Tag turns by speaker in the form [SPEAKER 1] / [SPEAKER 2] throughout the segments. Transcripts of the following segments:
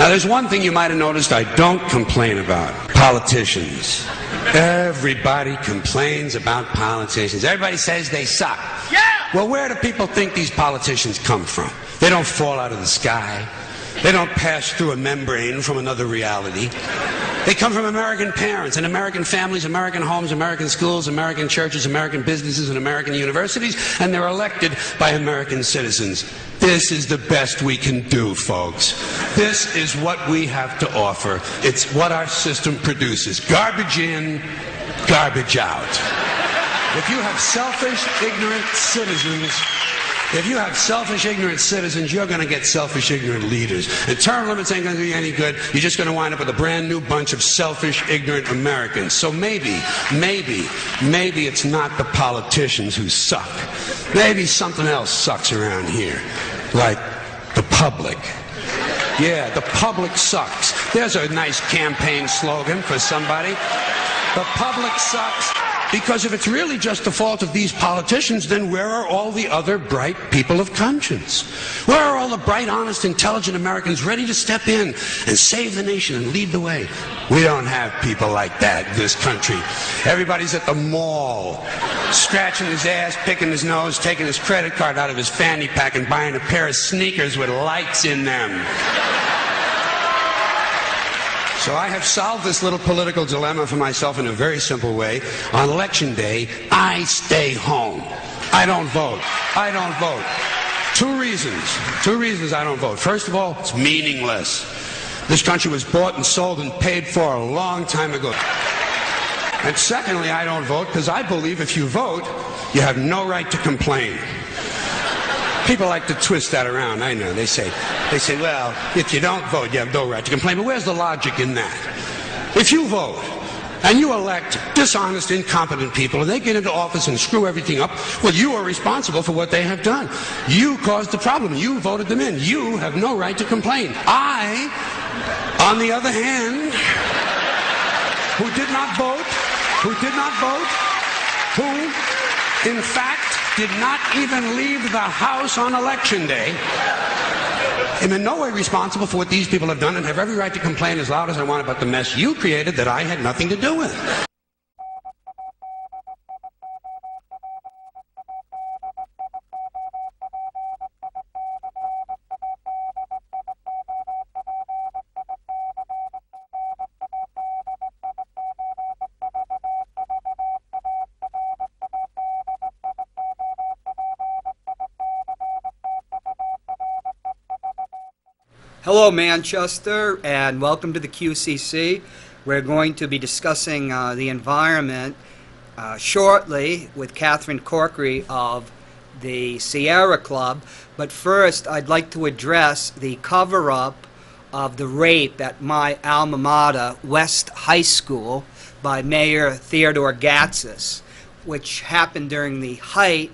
[SPEAKER 1] Now, there's one thing you might have noticed I don't complain about. Politicians. Everybody complains about politicians. Everybody says they suck.
[SPEAKER 2] Yeah!
[SPEAKER 1] Well, where do people think these politicians come from? They don't fall out of the sky. They don't pass through a membrane from another reality. They come from American parents and American families, American homes, American schools, American churches, American businesses, and American universities, and they're elected by American citizens. This is the best we can do, folks. This is what we have to offer. It's what our system produces. Garbage in, garbage out. If you have selfish, ignorant citizens, you're going to get selfish, ignorant leaders. And term limits ain't going to do you any good. You're just going to wind up with a brand new bunch of selfish, ignorant Americans. So maybe it's not the politicians who suck. Maybe something else sucks around here. Like the public. Yeah, the public sucks. There's a nice campaign slogan for somebody. The public sucks. Because if it's really just the fault of these politicians, then where are all the other bright people of conscience? Where are all the bright, honest, intelligent Americans ready to step in and save the nation and lead the way? We don't have people like that in this country. Everybody's at the mall, scratching his ass, picking his nose, taking his credit card out of his fanny pack and buying a pair of sneakers with lights in them. So I have solved this little political dilemma for myself in a very simple way. On election day, I stay home. I don't vote. I don't vote. Two reasons I don't vote. First of all, it's meaningless. This country was bought and sold and paid for a long time ago. And secondly, I don't vote because I believe if you vote, you have no right to complain. People like to twist that around, I know. They say, well, if you don't vote, you have no right to complain. But where's the logic in that? If you vote and you elect dishonest, incompetent people and they get into office and screw everything up, well, you are responsible for what they have done. You caused the problem. You voted them in. You have no right to complain. I, on the other hand, who did not vote, who, in fact, did not even leave the house on election day, am in no way responsible for what these people have done and have every right to complain as loud as I want about the mess you created that I had nothing to do with.
[SPEAKER 3] Hello Manchester, and welcome to the QCC. We're going to be discussing the environment shortly with Catherine Corkery of the Sierra Club. But first, I'd like to address the cover-up of the rape at my alma mater, West High School, by Mayor Theodore Gatsas, which happened during the height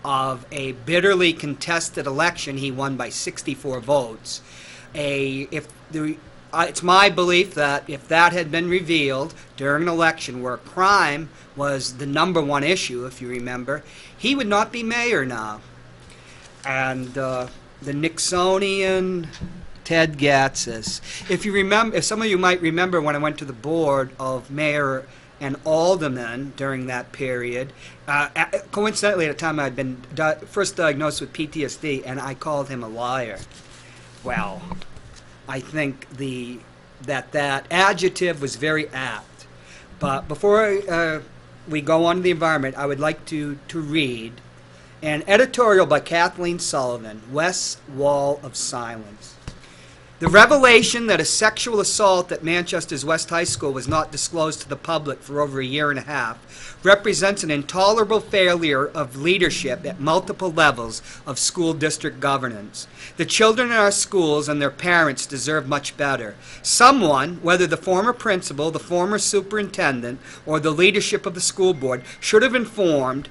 [SPEAKER 3] of a bitterly contested election. He won by 64 votes. It's my belief that if that had been revealed during an election where crime was the #1 issue, if you remember, he would not be mayor now. And the Nixonian Ted Gatsas. If you remember, if some of you might remember when I went to the board of mayor and aldermen during that period, coincidentally at the time I'd been first diagnosed with PTSD, and I called him a liar. Well, I think that adjective was very apt. But before we go on to the environment, I would like to read an editorial by Kathleen Sullivan, West's Wall of Silence. The revelation that a sexual assault at Manchester's West High School was not disclosed to the public for over a year and a half represents an intolerable failure of leadership at multiple levels of school district governance. The children in our schools and their parents deserve much better. Someone, whether the former principal, the former superintendent, or the leadership of the school board, should have informed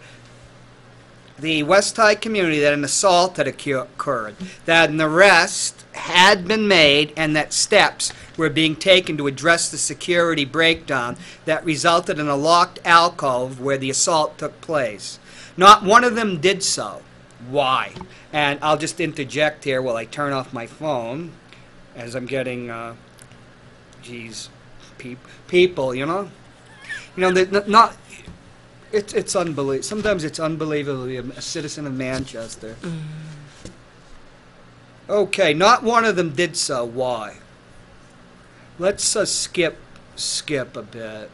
[SPEAKER 3] the West High community that an assault had occurred, that an arrest had been made, and that steps were being taken to address the security breakdown that resulted in a locked alcove where the assault took place. Not one of them did so. Why? And I'll just interject here while I turn off my phone. as I'm getting, people, they're not. It's unbelievable. Sometimes it's unbelievable to be a citizen of Manchester. Okay, not one of them did so. Why? Let's skip a bit.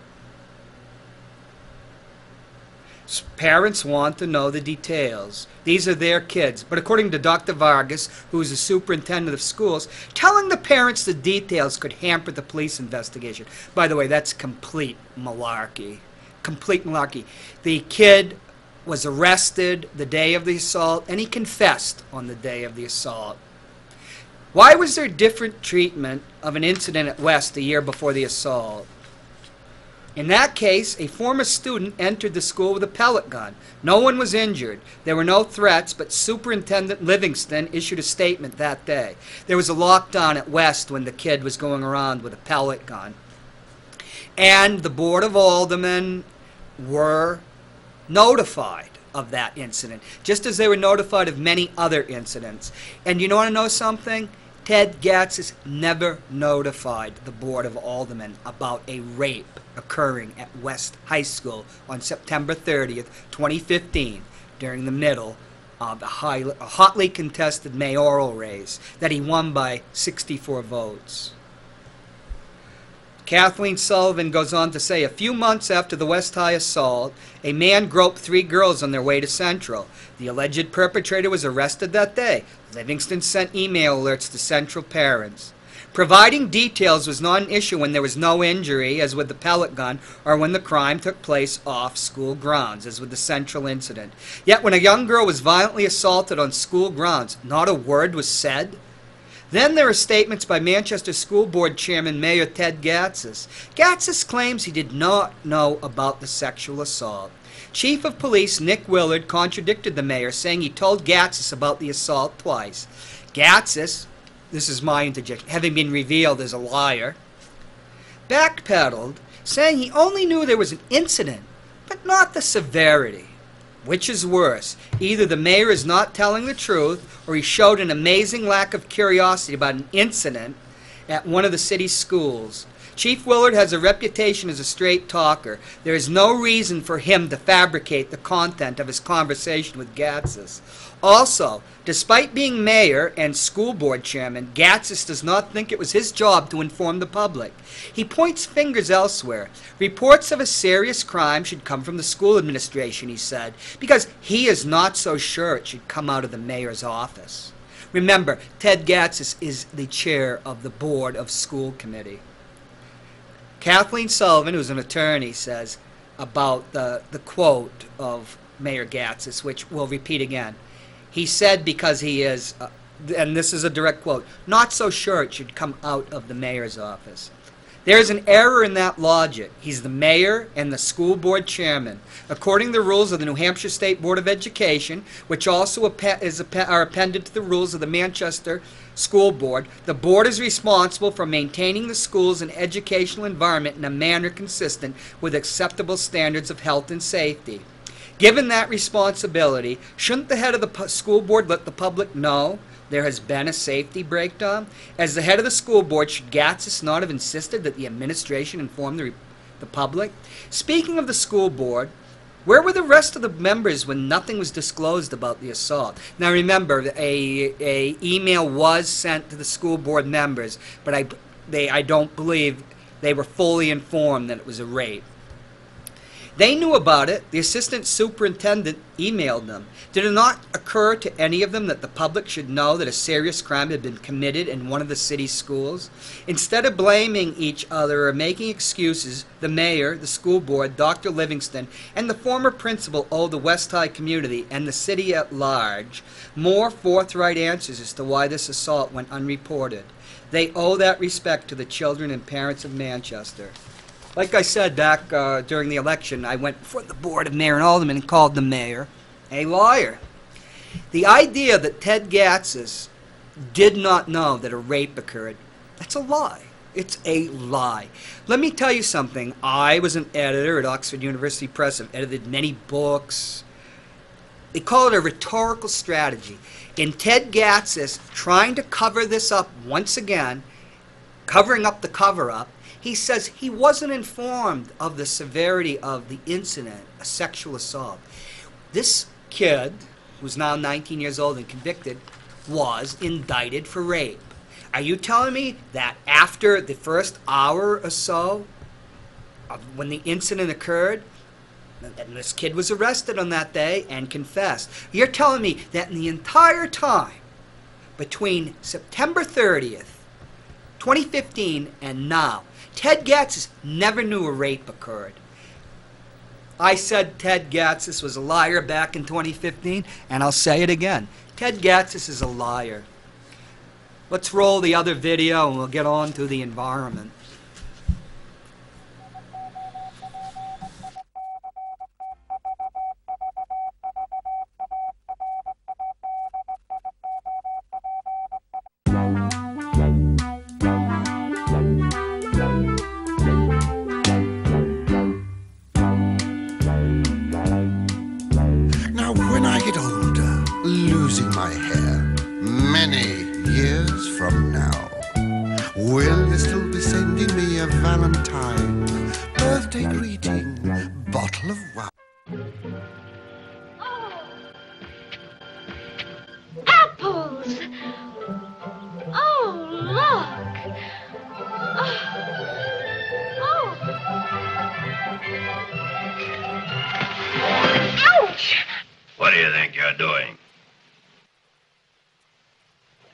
[SPEAKER 3] Parents want to know the details. These are their kids. But according to Dr. Vargas, who is the superintendent of schools, telling the parents the details could hamper the police investigation. By the way, that's complete malarkey. Complete malarkey. The kid was arrested the day of the assault, and he confessed on the day of the assault. Why was there different treatment of an incident at West the year before the assault? In that case, a former student entered the school with a pellet gun. No one was injured. There were no threats, but Superintendent Livingston issued a statement that day. There was a lockdown at West when the kid was going around with a pellet gun. And the Board of Aldermen were notified of that incident, just as they were notified of many other incidents. And you want to know something? Ted Gatzis never notified the Board of Aldermen about a rape occurring at West High School on September 30th, 2015, during the middle of a hotly contested mayoral race that he won by 64 votes. Kathleen Sullivan goes on to say, a few months after the West High assault, a man groped 3 girls on their way to Central. The alleged perpetrator was arrested that day. Livingston sent email alerts to Central parents. Providing details was not an issue when there was no injury, as with the pellet gun, or when the crime took place off school grounds, as with the Central incident. Yet when a young girl was violently assaulted on school grounds, not a word was said. Then there are statements by Manchester School Board Chairman Mayor Ted Gatzis. Gatzis claims he did not know about the sexual assault. Chief of Police Nick Willard contradicted the mayor, saying he told Gatzis about the assault twice. Gatzis, this is my interjection, having been revealed as a liar, backpedaled, saying he only knew there was an incident, but not the severity. Which is worse? Either the mayor is not telling the truth, or he showed an amazing lack of curiosity about an incident at one of the city's schools. Chief Willard has a reputation as a straight talker. There is no reason for him to fabricate the content of his conversation with Gatzis. Also, despite being mayor and school board chairman, Gatzis does not think it was his job to inform the public. He points fingers elsewhere. Reports of a serious crime should come from the school administration, he said, because he is not so sure it should come out of the mayor's office. Remember, Ted Gatzis is the chair of the Board of School Committee. Kathleen Sullivan, who's an attorney, says about the quote of Mayor Gatzis, which we'll repeat again. He said because he is, and this is a direct quote, not so sure it should come out of the mayor's office. There is an error in that logic. He's the mayor and the school board chairman. According to the rules of the New Hampshire State Board of Education, which also are appended to the rules of the Manchester School Board, the board is responsible for maintaining the schools and educational environment in a manner consistent with acceptable standards of health and safety. Given that responsibility, shouldn't the head of the school board let the public know there has been a safety breakdown? As the head of the school board, should Gatzis not have insisted that the administration inform the public? Speaking of the school board, where were the rest of the members when nothing was disclosed about the assault? Now remember, a email was sent to the school board members, but I don't believe they were fully informed that it was a rape. They knew about it. The assistant superintendent emailed them. Did it not occur to any of them that the public should know that a serious crime had been committed in one of the city's schools? Instead of blaming each other or making excuses, the mayor, the school board, Dr. Livingston, and the former principal owe the West High community and the city at large more forthright answers as to why this assault went unreported. They owe that respect to the children and parents of Manchester. Like I said back during the election, I went before the board of mayor and aldermen and called the mayor a liar. The idea that Ted Gatzis did not know that a rape occurred, that's a lie. It's a lie. Let me tell you something. I was an editor at Oxford University Press. I've edited many books. They call it a rhetorical strategy. In Ted Gatzis trying to cover this up once again, covering up the cover-up. He says he wasn't informed of the severity of the incident, a sexual assault. This kid, who's now 19 years old and convicted, was indicted for rape. Are you telling me that after the first hour or so, when the incident occurred, and this kid was arrested on that day and confessed, you're telling me that in the entire time between September 30th, 2015 and now, Ted Gatsas never knew a rape occurred? I said Ted Gatsas was a liar back in 2015, and I'll say it again. Ted Gatsas is a liar. Let's roll the other video and we'll get on to the environment.
[SPEAKER 2] Now, when I get older, losing my hair, many years from now, will you still be sending me a Valentine, birthday greeting, bottle of wine?
[SPEAKER 4] Oh. Apples! Oh, look! Oh. Ouch!
[SPEAKER 5] What do you think you're doing?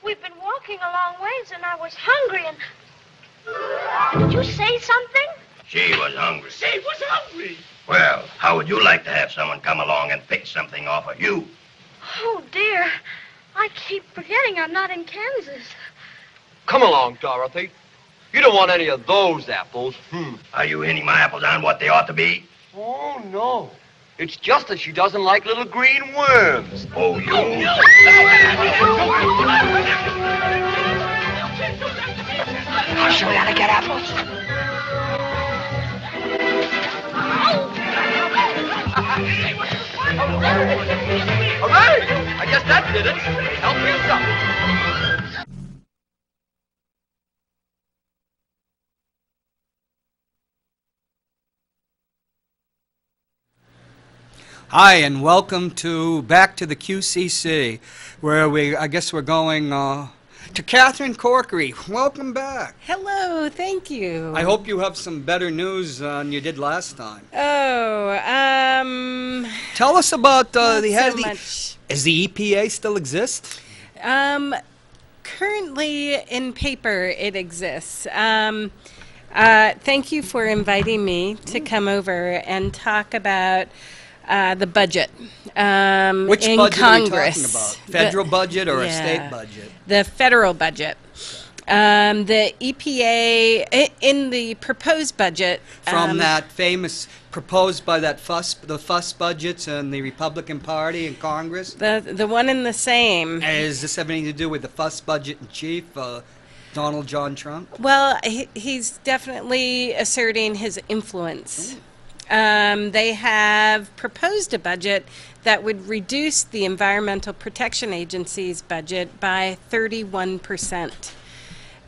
[SPEAKER 4] We've been walking a long ways and I was hungry and... Did you say something?
[SPEAKER 5] She was hungry.
[SPEAKER 4] She was hungry?
[SPEAKER 5] Well, how would you like to have someone come along and pick something off of you?
[SPEAKER 4] Oh, dear. I keep forgetting I'm not in Kansas.
[SPEAKER 6] Come along, Dorothy. You don't want any of those apples.
[SPEAKER 5] Are you hitting my apples on what they ought to be?
[SPEAKER 6] Oh, no. It's just that she doesn't like little green worms.
[SPEAKER 5] Oh, you.
[SPEAKER 6] I'll show you how to get apples. Hooray! I guess that did it. Help yourself.
[SPEAKER 3] Hi, and welcome back to the QCC, where I guess we're going to Catherine Corkery. Welcome back.
[SPEAKER 7] Hello, thank you.
[SPEAKER 3] I hope you have some better news than you did last time.
[SPEAKER 7] Oh,
[SPEAKER 3] Tell us about
[SPEAKER 7] not
[SPEAKER 3] the head
[SPEAKER 7] so
[SPEAKER 3] of the...
[SPEAKER 7] much.
[SPEAKER 3] Does the EPA still exist?
[SPEAKER 7] Currently in paper it exists. Thank you for inviting me to come over and talk about the budget
[SPEAKER 3] Which
[SPEAKER 7] in
[SPEAKER 3] budget
[SPEAKER 7] Congress.
[SPEAKER 3] are we talking about? Federal budget or a
[SPEAKER 7] yeah,
[SPEAKER 3] state budget?
[SPEAKER 7] The federal budget. The EPA, in the proposed budget...
[SPEAKER 3] From that famous, proposed by the fuss budgets and the Republican Party in Congress?
[SPEAKER 7] The one and the same.
[SPEAKER 3] Does this have anything to do with the fuss budget in chief, Donald John Trump?
[SPEAKER 7] Well, he's definitely asserting his influence. They have proposed a budget that would reduce the Environmental Protection Agency's budget by 31%.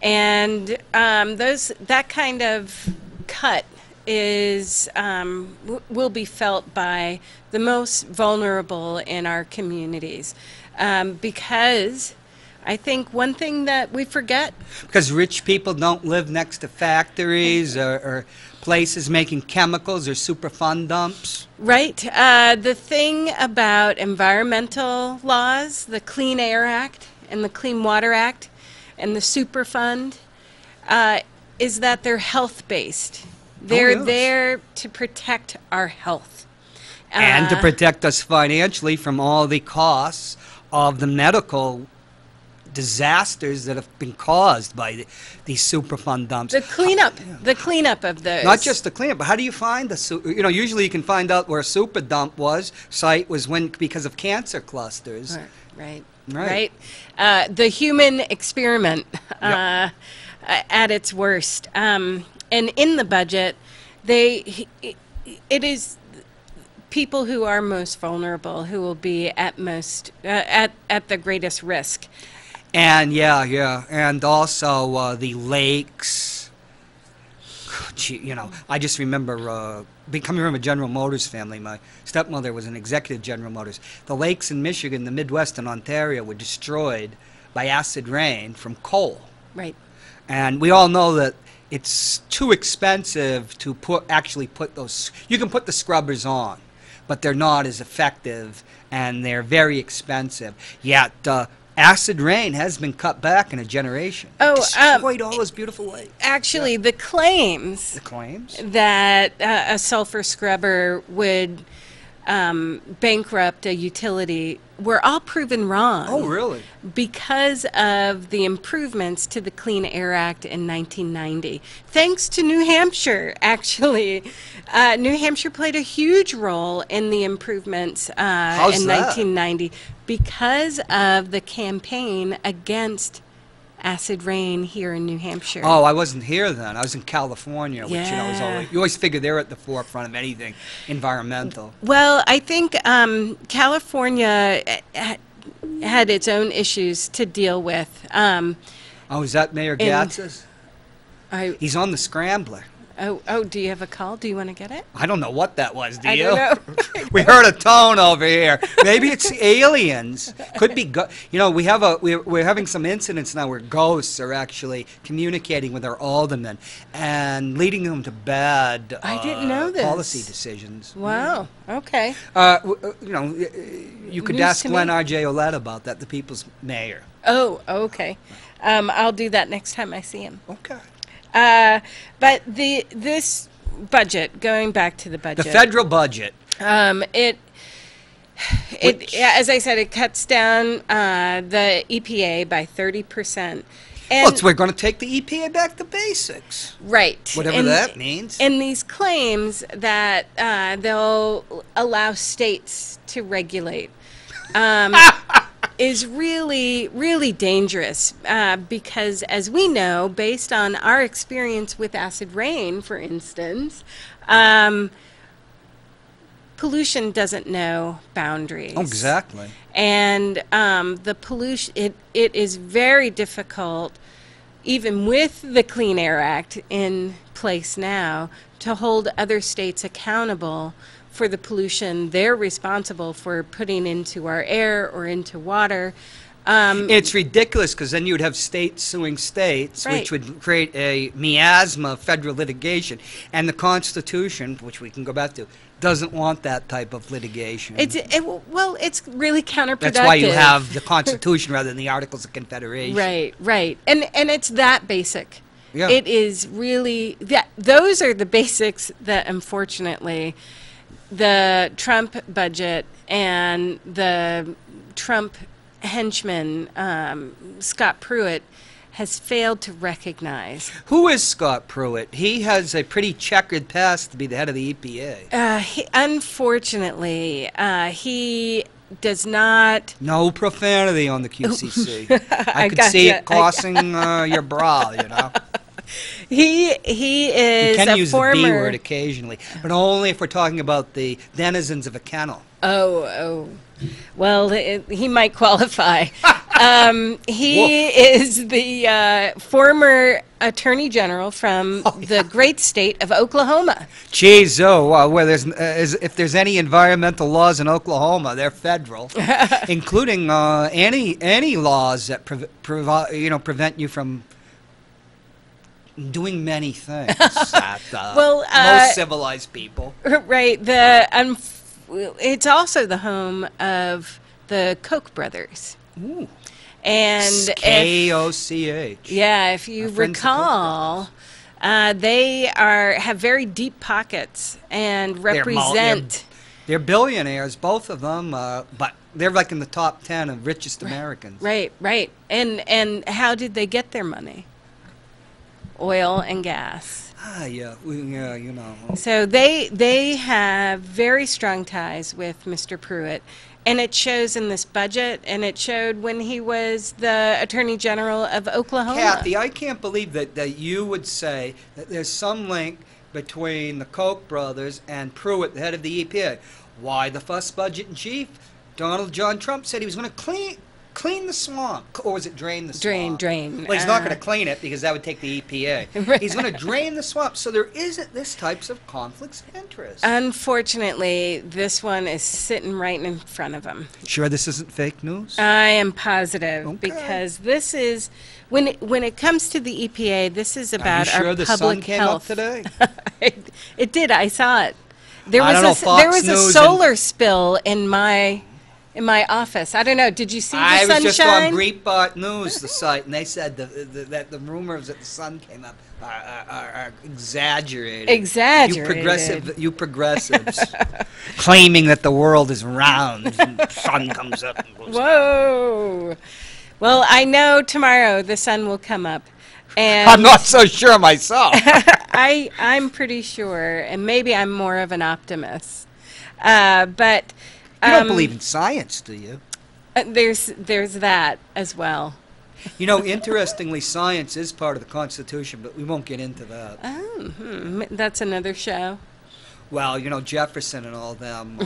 [SPEAKER 7] And that kind of cut is will be felt by the most vulnerable in our communities, because I think one thing that we forget...
[SPEAKER 3] Because rich people don't live next to factories or places making chemicals or Superfund dumps.
[SPEAKER 7] Right. The thing about environmental laws, the Clean Air Act and the Clean Water Act and the Superfund, is that they're health-based. They're
[SPEAKER 3] yes.
[SPEAKER 7] there to protect our health.
[SPEAKER 3] And to protect us financially from all the costs of the medical disasters that have been caused by these Superfund dumps.
[SPEAKER 7] The cleanup of those.
[SPEAKER 3] Not just the cleanup, but how do you find usually you can find out where a super dump site was because of cancer clusters.
[SPEAKER 7] Right.
[SPEAKER 3] Right.
[SPEAKER 7] The human experiment
[SPEAKER 3] Yep.
[SPEAKER 7] at its worst. And in the budget, it is people who are most vulnerable who will be at the greatest risk.
[SPEAKER 3] And yeah, and also the lakes. Gee, you know, I just remember coming from a General Motors family. My stepmother was an executive General Motors. The lakes in Michigan, the Midwest, and Ontario were destroyed by acid rain from coal.
[SPEAKER 7] Right.
[SPEAKER 3] And we all know that it's too expensive to actually put those. You can put the scrubbers on, but they're not as effective, and they're very expensive. Yet acid rain has been cut back in a generation.
[SPEAKER 7] Oh,
[SPEAKER 3] destroyed all those beautiful lakes.
[SPEAKER 7] Actually, the claims
[SPEAKER 3] The claims.
[SPEAKER 7] that a sulfur scrubber would bankrupt a utility were all proven wrong.
[SPEAKER 3] Oh, really?
[SPEAKER 7] Because of the improvements to the Clean Air Act in 1990. Thanks to New Hampshire, actually. New Hampshire played a huge role in the improvements in
[SPEAKER 3] How's that?
[SPEAKER 7] 1990 because of the campaign against acid rain here in New Hampshire.
[SPEAKER 3] Oh, I wasn't here then. I was in California, which is
[SPEAKER 7] Yeah.
[SPEAKER 3] you always figure they're at the forefront of anything environmental.
[SPEAKER 7] Well, I think California had its own issues to deal with.
[SPEAKER 3] Oh, is that Mayor Gatz's? He's on the scrambler.
[SPEAKER 7] Oh, do you have a call? Do you want to get it?
[SPEAKER 3] I don't know what that was, do
[SPEAKER 7] I
[SPEAKER 3] you?
[SPEAKER 7] don't know.
[SPEAKER 3] We heard a tone over here. Maybe it's aliens. Could be, you know, we're having some incidents now where ghosts are actually communicating with our aldermen and leading them to bad
[SPEAKER 7] I didn't know this.
[SPEAKER 3] policy decisions.
[SPEAKER 7] Wow. Okay.
[SPEAKER 3] You know, you could
[SPEAKER 7] News
[SPEAKER 3] ask
[SPEAKER 7] to
[SPEAKER 3] Glenn
[SPEAKER 7] me.
[SPEAKER 3] R.J. Olette about that, the people's mayor.
[SPEAKER 7] Oh, okay. I'll do that next time I see him.
[SPEAKER 3] Okay.
[SPEAKER 7] But this budget, going back to the budget,
[SPEAKER 3] The federal budget.
[SPEAKER 7] it as I said, it cuts down the EPA by 30%.
[SPEAKER 3] Well, we're going to take the EPA back to basics.
[SPEAKER 7] Right.
[SPEAKER 3] Whatever that means.
[SPEAKER 7] And these claims that they'll allow states to regulate is really, really dangerous because, as we know, based on our experience with acid rain, for instance, pollution doesn't know boundaries.
[SPEAKER 3] Oh, exactly.
[SPEAKER 7] And the pollution, it is very difficult, even with the Clean Air Act in place now, to hold other states accountable for the pollution they're responsible for putting into our air or into water.
[SPEAKER 3] It's ridiculous because then you would have states suing states,
[SPEAKER 7] Right.
[SPEAKER 3] which would create a miasma of federal litigation. And the Constitution, which we can go back to, doesn't want that type of litigation.
[SPEAKER 7] It's really counterproductive.
[SPEAKER 3] That's why you have the Constitution rather than the Articles of Confederation.
[SPEAKER 7] Right. And it's that basic.
[SPEAKER 3] Yeah.
[SPEAKER 7] It is really those are the basics that, unfortunately, the Trump budget and the Trump henchman, Scott Pruitt, has failed to recognize.
[SPEAKER 3] Who is Scott Pruitt? He has a pretty checkered past to be the head of the EPA.
[SPEAKER 7] Unfortunately, he does not.
[SPEAKER 3] No profanity on the QCC. I could
[SPEAKER 7] gotcha.
[SPEAKER 3] see it crossing your brow, you know.
[SPEAKER 7] He is
[SPEAKER 3] You can
[SPEAKER 7] a
[SPEAKER 3] use
[SPEAKER 7] former.
[SPEAKER 3] the B word occasionally, but only if we're talking about the denizens of a kennel.
[SPEAKER 7] Oh. Well, he might qualify. He is the former Attorney General from the great state of Oklahoma.
[SPEAKER 3] Geez, where if there's any environmental laws in Oklahoma, they're federal, including any laws that prevent you from doing many things that most civilized people.
[SPEAKER 7] Right. It's also the home of the Koch brothers.
[SPEAKER 3] Ooh.
[SPEAKER 7] And
[SPEAKER 3] K-O-C-H.
[SPEAKER 7] if you
[SPEAKER 3] Our friends the Koch
[SPEAKER 7] recall, they have very deep pockets and represent.
[SPEAKER 3] They're billionaires, both of them, but they're like in the top 10 of richest Americans.
[SPEAKER 7] Right. And how did they get their money? Oil and gas.
[SPEAKER 3] Yeah, you know.
[SPEAKER 7] So they have very strong ties with Mr. Pruitt, and it shows in this budget, and it showed when he was the Attorney General of Oklahoma.
[SPEAKER 3] Kathy, I can't believe that you would say that there's some link between the Koch brothers and Pruitt, the head of the EPA. Why the fuss budget in chief? Donald John Trump said he was going to clean the swamp, or was it drain the swamp?
[SPEAKER 7] Drain.
[SPEAKER 3] Well, he's not going to clean it because that would take the EPA. He's going to drain the swamp, so there isn't this types of conflicts of interest.
[SPEAKER 7] Unfortunately, this one is sitting right in front of him.
[SPEAKER 3] Sure, this isn't fake news.
[SPEAKER 7] I am positive
[SPEAKER 3] Okay.
[SPEAKER 7] because this is when it comes to the EPA. This is about
[SPEAKER 3] Are you sure
[SPEAKER 7] our
[SPEAKER 3] the
[SPEAKER 7] public
[SPEAKER 3] sun came
[SPEAKER 7] health.
[SPEAKER 3] up today?
[SPEAKER 7] It did. I saw it. There
[SPEAKER 3] I
[SPEAKER 7] was
[SPEAKER 3] don't know, Fox
[SPEAKER 7] there was a
[SPEAKER 3] News
[SPEAKER 7] solar spill in my office. I don't know. Did you see the
[SPEAKER 3] I
[SPEAKER 7] sunshine?
[SPEAKER 3] was just on Breitbart News, the site, and they said that the rumors that the sun came up are exaggerated.
[SPEAKER 7] Exaggerated.
[SPEAKER 3] You progressives, claiming that the world is round and the sun comes up and goes down.
[SPEAKER 7] Whoa. Well, I know tomorrow the sun will come up. And
[SPEAKER 3] I'm not so sure myself.
[SPEAKER 7] I'm pretty sure, and maybe I'm more of an optimist. But
[SPEAKER 3] You don't believe in science, do you?
[SPEAKER 7] there's that as well.
[SPEAKER 3] You know, interestingly, science is part of the Constitution, but we won't get into that.
[SPEAKER 7] That's another show.
[SPEAKER 3] Well, you know, Jefferson and all them,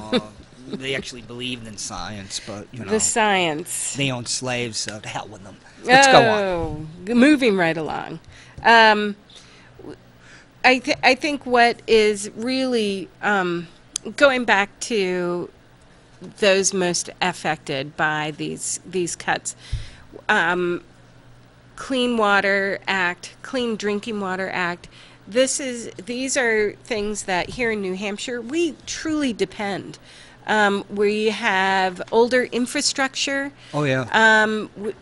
[SPEAKER 3] they actually believed in science, but, you know,
[SPEAKER 7] The science.
[SPEAKER 3] they owned slaves, so to hell with them. Let's go on.
[SPEAKER 7] Moving right along. I think what is really going back to those most affected by these cuts, Clean Water Act, Clean Drinking Water Act. These are things that here in New Hampshire we truly depend. We have older infrastructure.
[SPEAKER 3] Oh, yeah.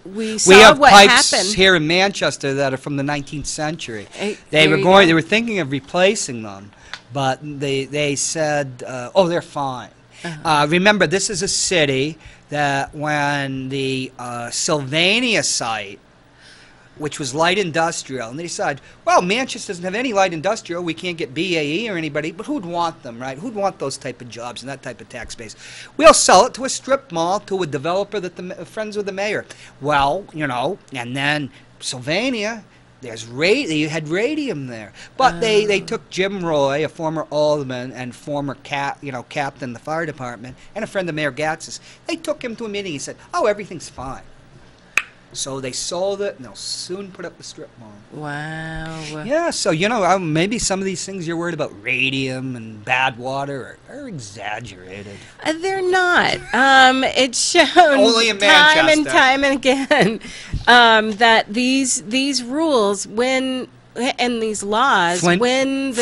[SPEAKER 7] We saw
[SPEAKER 3] We have
[SPEAKER 7] what
[SPEAKER 3] pipes
[SPEAKER 7] happened.
[SPEAKER 3] here in Manchester that are from the 19th century.
[SPEAKER 7] Hey,
[SPEAKER 3] They
[SPEAKER 7] there
[SPEAKER 3] were
[SPEAKER 7] you
[SPEAKER 3] going.
[SPEAKER 7] go.
[SPEAKER 3] They were thinking of replacing them, but they said, "Oh, they're fine." Remember, this is a city that when the Sylvania site, which was light industrial, and they decided, well, Manchester doesn't have any light industrial. We can't get BAE or anybody, but who'd want them, right? Who'd want those type of jobs and that type of tax base? We'll sell it to a strip mall, to a developer that friends with the mayor. Well, you know, and then Sylvania, they had radium there, but they took Jim Roy, a former alderman and former captain of the fire department, and a friend of Mayor Gatz's. They took him to a meeting. He said, "Oh, everything's fine." So they sold it, and they'll soon put up the strip mall.
[SPEAKER 7] Wow.
[SPEAKER 3] Yeah, so, you know, maybe some of these things you're worried about, radium and bad water, are exaggerated.
[SPEAKER 7] They're not. It's shown
[SPEAKER 3] Only in
[SPEAKER 7] time and
[SPEAKER 3] Manchester.
[SPEAKER 7] time and again that these rules, and these laws, when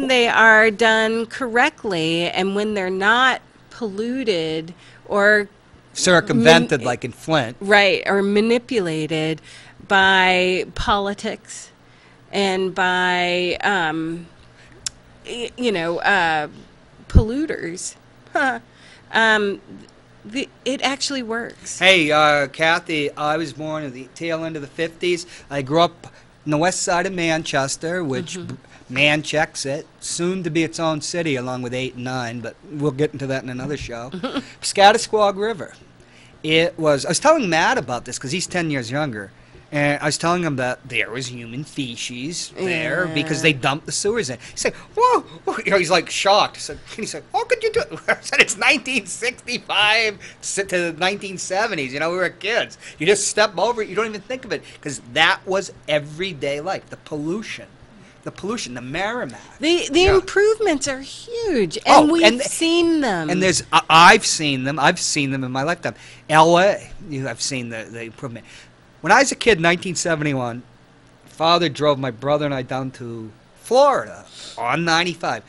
[SPEAKER 7] they are done correctly, and when they're not polluted or
[SPEAKER 3] Circumvented, like in Flint.
[SPEAKER 7] right, or manipulated by politics and by polluters. It actually works.
[SPEAKER 3] Hey, Kathy, I was born at the tail end of the 50s. I grew up on the west side of Manchester, which man-checks it, soon to be its own city along with 8 and 9, but we'll get into that in another show. Scatisquag River. I was telling Matt about this because he's 10 years younger, and I was telling him that there was human feces there because they dumped the sewers in. He said, whoa, you know, he's like shocked. He said, how could you do it? I said, it's 1965 to the 1970s, you know, we were kids. You just step over it, you don't even think of it, because that was everyday life, the pollution, the Merrimack.
[SPEAKER 7] The improvements are huge, and we've seen them.
[SPEAKER 3] And I've seen them in my lifetime. L.A., I've seen the improvement. When I was a kid in 1971, Father drove my brother and I down to Florida on 95.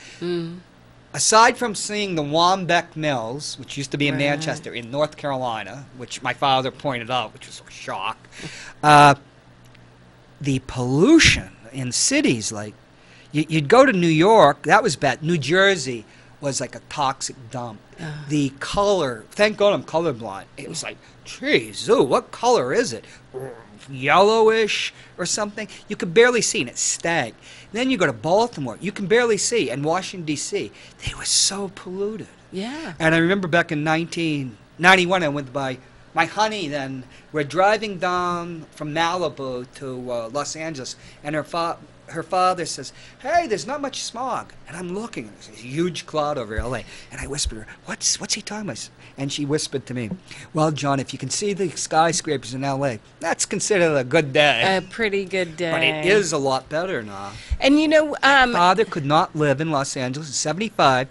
[SPEAKER 3] Aside from seeing the Wambeck Mills, which used to be in Manchester, in North Carolina, which my father pointed out, which was a shock, the pollution in cities, like you'd go to New York, that was bad. New Jersey was like a toxic dump. The color, thank God I'm colorblind. It was like, geez, what color is it? Yellowish or something. You could barely see, and it stank. Then you go to Baltimore, you can barely see, and Washington, D.C., they were so polluted.
[SPEAKER 7] Yeah.
[SPEAKER 3] And I remember back in 1991, I went by my honey then. We're driving down from Malibu to Los Angeles, and her her father says, "Hey, there's not much smog," and I'm looking, and there's a huge cloud over L.A. And I whispered to her, "What's he talking about?" And she whispered to me, "Well, John, if you can see the skyscrapers in L.A., that's considered a good day."
[SPEAKER 7] A pretty good day.
[SPEAKER 3] But it is a lot better now.
[SPEAKER 7] And you know,
[SPEAKER 3] Father could not live in Los Angeles. He's 75.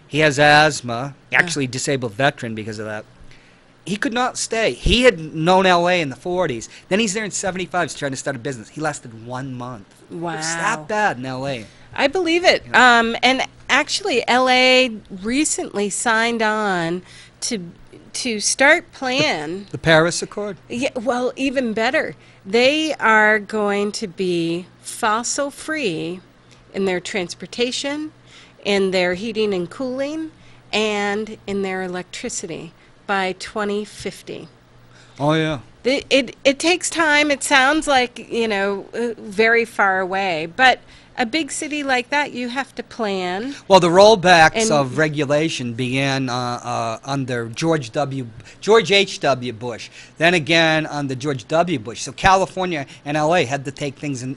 [SPEAKER 3] He has asthma. Actually, disabled veteran because of that. He could not stay. He had known L.A. in the 40s. Then he's there in 75. He's trying to start a business. He lasted 1 month.
[SPEAKER 7] Wow.
[SPEAKER 3] It's that bad in L.A.
[SPEAKER 7] I believe it. And actually, LA recently signed on to start plan.
[SPEAKER 3] The Paris Accord?
[SPEAKER 7] Yeah, well, even better. They are going to be fossil free in their transportation, in their heating and cooling, and in their electricity by 2050.
[SPEAKER 3] Oh, yeah.
[SPEAKER 7] It takes time. It sounds like, very far away, but a big city like that, you have to plan.
[SPEAKER 3] Well, the rollbacks of regulation began under George H.W. Bush. Then again under George W. Bush. So California and L.A. had to take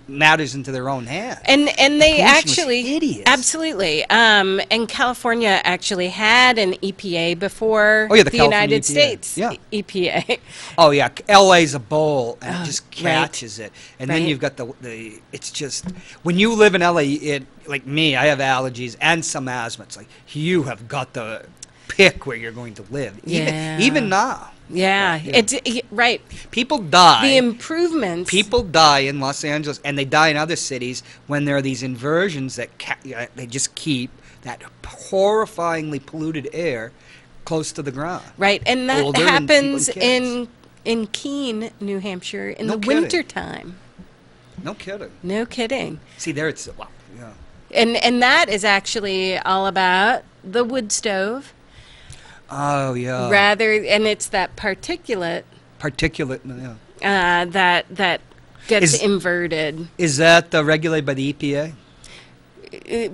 [SPEAKER 3] matters into their own hands.
[SPEAKER 7] And they actually,
[SPEAKER 3] hideous.
[SPEAKER 7] Absolutely. And California actually had an EPA before
[SPEAKER 3] the
[SPEAKER 7] the
[SPEAKER 3] California
[SPEAKER 7] United
[SPEAKER 3] EPA.
[SPEAKER 7] States
[SPEAKER 3] Yeah.
[SPEAKER 7] EPA.
[SPEAKER 3] Oh, yeah. L.A.'s a bowl, and it just
[SPEAKER 7] right.
[SPEAKER 3] catches it. And then
[SPEAKER 7] Right.
[SPEAKER 3] you've got it's just, when you live in L.A., like me, I have allergies and some asthma. It's like, you have got to pick where you're going to live.
[SPEAKER 7] Yeah.
[SPEAKER 3] Even now.
[SPEAKER 7] Yeah, right.
[SPEAKER 3] People die.
[SPEAKER 7] The improvements.
[SPEAKER 3] People die in Los Angeles, and they die in other cities when there are these inversions that they just keep that horrifyingly polluted air close to the ground.
[SPEAKER 7] Right, and that
[SPEAKER 3] Older and
[SPEAKER 7] happens
[SPEAKER 3] people and
[SPEAKER 7] in Keene, New Hampshire, in
[SPEAKER 3] No
[SPEAKER 7] the
[SPEAKER 3] kidding.
[SPEAKER 7] wintertime.
[SPEAKER 3] No kidding.
[SPEAKER 7] No kidding.
[SPEAKER 3] See, there it's, wow, yeah.
[SPEAKER 7] And that is actually all about the wood stove.
[SPEAKER 3] Oh, yeah.
[SPEAKER 7] And it's that particulate
[SPEAKER 3] Particulate, yeah.
[SPEAKER 7] that gets
[SPEAKER 3] Is-
[SPEAKER 7] inverted.
[SPEAKER 3] Is that regulated by the EPA?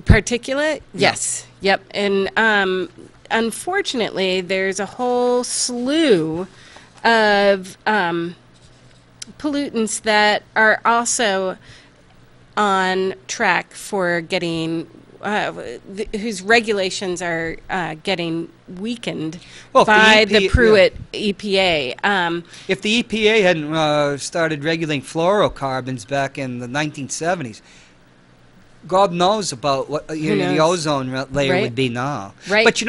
[SPEAKER 7] Particulate? Yes. Yep. And unfortunately, there's a whole slew of pollutants that are also on track for getting whose regulations are getting weakened
[SPEAKER 3] Well, if the
[SPEAKER 7] by the
[SPEAKER 3] EP
[SPEAKER 7] Pruitt EPA.
[SPEAKER 3] If the EPA hadn't started regulating fluorocarbons back in the 1970s, God knows about what the
[SPEAKER 7] knows?
[SPEAKER 3] ozone layer
[SPEAKER 7] Right.
[SPEAKER 3] would be now.
[SPEAKER 7] Right.
[SPEAKER 3] But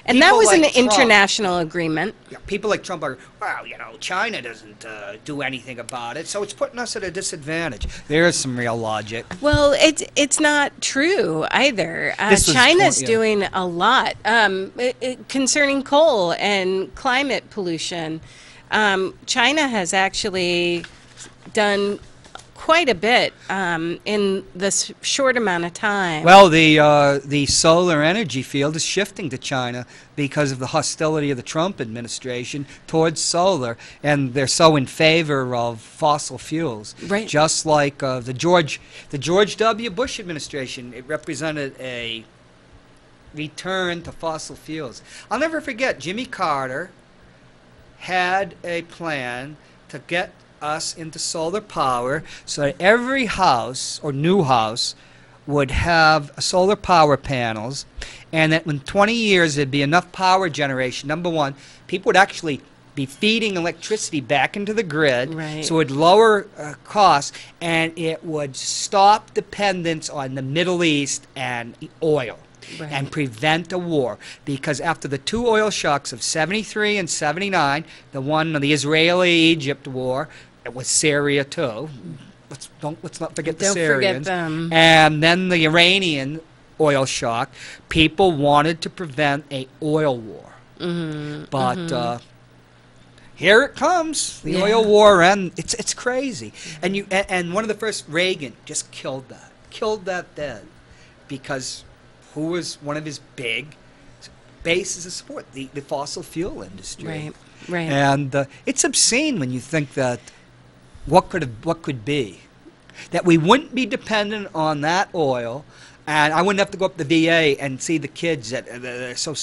[SPEAKER 7] And that
[SPEAKER 3] people
[SPEAKER 7] was
[SPEAKER 3] like
[SPEAKER 7] an
[SPEAKER 3] Trump-
[SPEAKER 7] international agreement.
[SPEAKER 3] Yeah, people like Trump are, well, China doesn't do anything about it, so it's putting us at a disadvantage. There is some real logic.
[SPEAKER 7] Well, it's not true either.
[SPEAKER 3] This was
[SPEAKER 7] China's
[SPEAKER 3] yeah.
[SPEAKER 7] doing a lot concerning coal and climate pollution. China has actually done quite a bit in this short amount of time.
[SPEAKER 3] Well, the solar energy field is shifting to China because of the hostility of the Trump administration towards solar, and they're so in favor of fossil fuels.
[SPEAKER 7] Right.
[SPEAKER 3] Just like the George W. Bush administration, it represented a return to fossil fuels. I'll never forget, Jimmy Carter had a plan to get us into solar power so that every house or new house would have solar power panels, and that in 20 years there'd be enough power generation. Number one, people would actually be feeding electricity back into the grid,
[SPEAKER 7] Right.
[SPEAKER 3] so it would lower costs, and it would stop dependence on the Middle East and oil.
[SPEAKER 7] Right.
[SPEAKER 3] And prevent a war, because after the two oil shocks of 73 and 79, the Israeli-Egypt war, it was Syria too. Let's not forget the
[SPEAKER 7] Don't
[SPEAKER 3] Syrians.
[SPEAKER 7] forget them.
[SPEAKER 3] And then the Iranian oil shock. People wanted to prevent a oil war, but here it comes, the
[SPEAKER 7] Yeah.
[SPEAKER 3] oil war, and it's crazy. And one of the first, Reagan, just killed that dead, because who was one of his big bases of support? The fossil fuel industry.
[SPEAKER 7] Right, right.
[SPEAKER 3] And it's obscene when you think that what could be, that we wouldn't be dependent on that oil, and I wouldn't have to go up to the VA and see the kids that are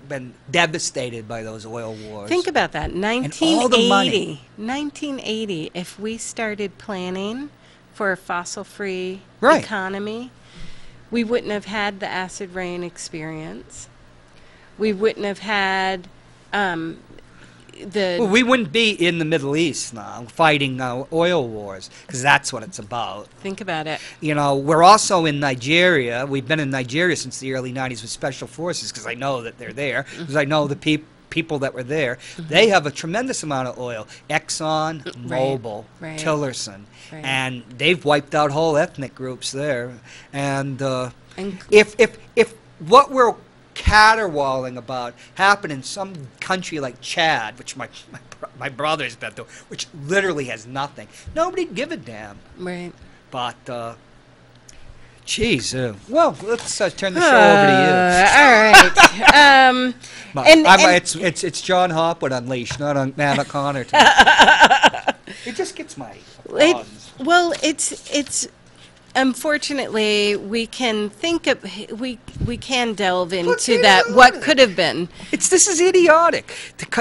[SPEAKER 3] been devastated by those oil wars.
[SPEAKER 7] Think about that.
[SPEAKER 3] all the money.
[SPEAKER 7] 1980. If we started planning for a fossil-free
[SPEAKER 3] Right.
[SPEAKER 7] economy, we wouldn't have had the acid rain experience. We wouldn't have had
[SPEAKER 3] Well, we wouldn't be in the Middle East now fighting oil wars, because that's what it's about.
[SPEAKER 7] think about it.
[SPEAKER 3] You know, we're also in Nigeria. We've been in Nigeria since the early 90s with special forces, because I know that they're there, because I know the people that were there. They have a tremendous amount of oil. Exxon, Mobil,
[SPEAKER 7] right.
[SPEAKER 3] Tillerson.
[SPEAKER 7] Right.
[SPEAKER 3] And they've wiped out whole ethnic groups there. And
[SPEAKER 7] And-
[SPEAKER 3] if what we're caterwauling about happened in some country like Chad, which my brother's been to, which literally has nothing, nobody'd give a damn.
[SPEAKER 7] Right.
[SPEAKER 3] But, geez, well, let's turn the show over to you.
[SPEAKER 7] All right.
[SPEAKER 3] It's John Hopwood Unleashed, not on Matt O'Connor. It just gets my applause.
[SPEAKER 7] It's unfortunately we can think of we can delve into that what could have been.
[SPEAKER 3] This is idiotic.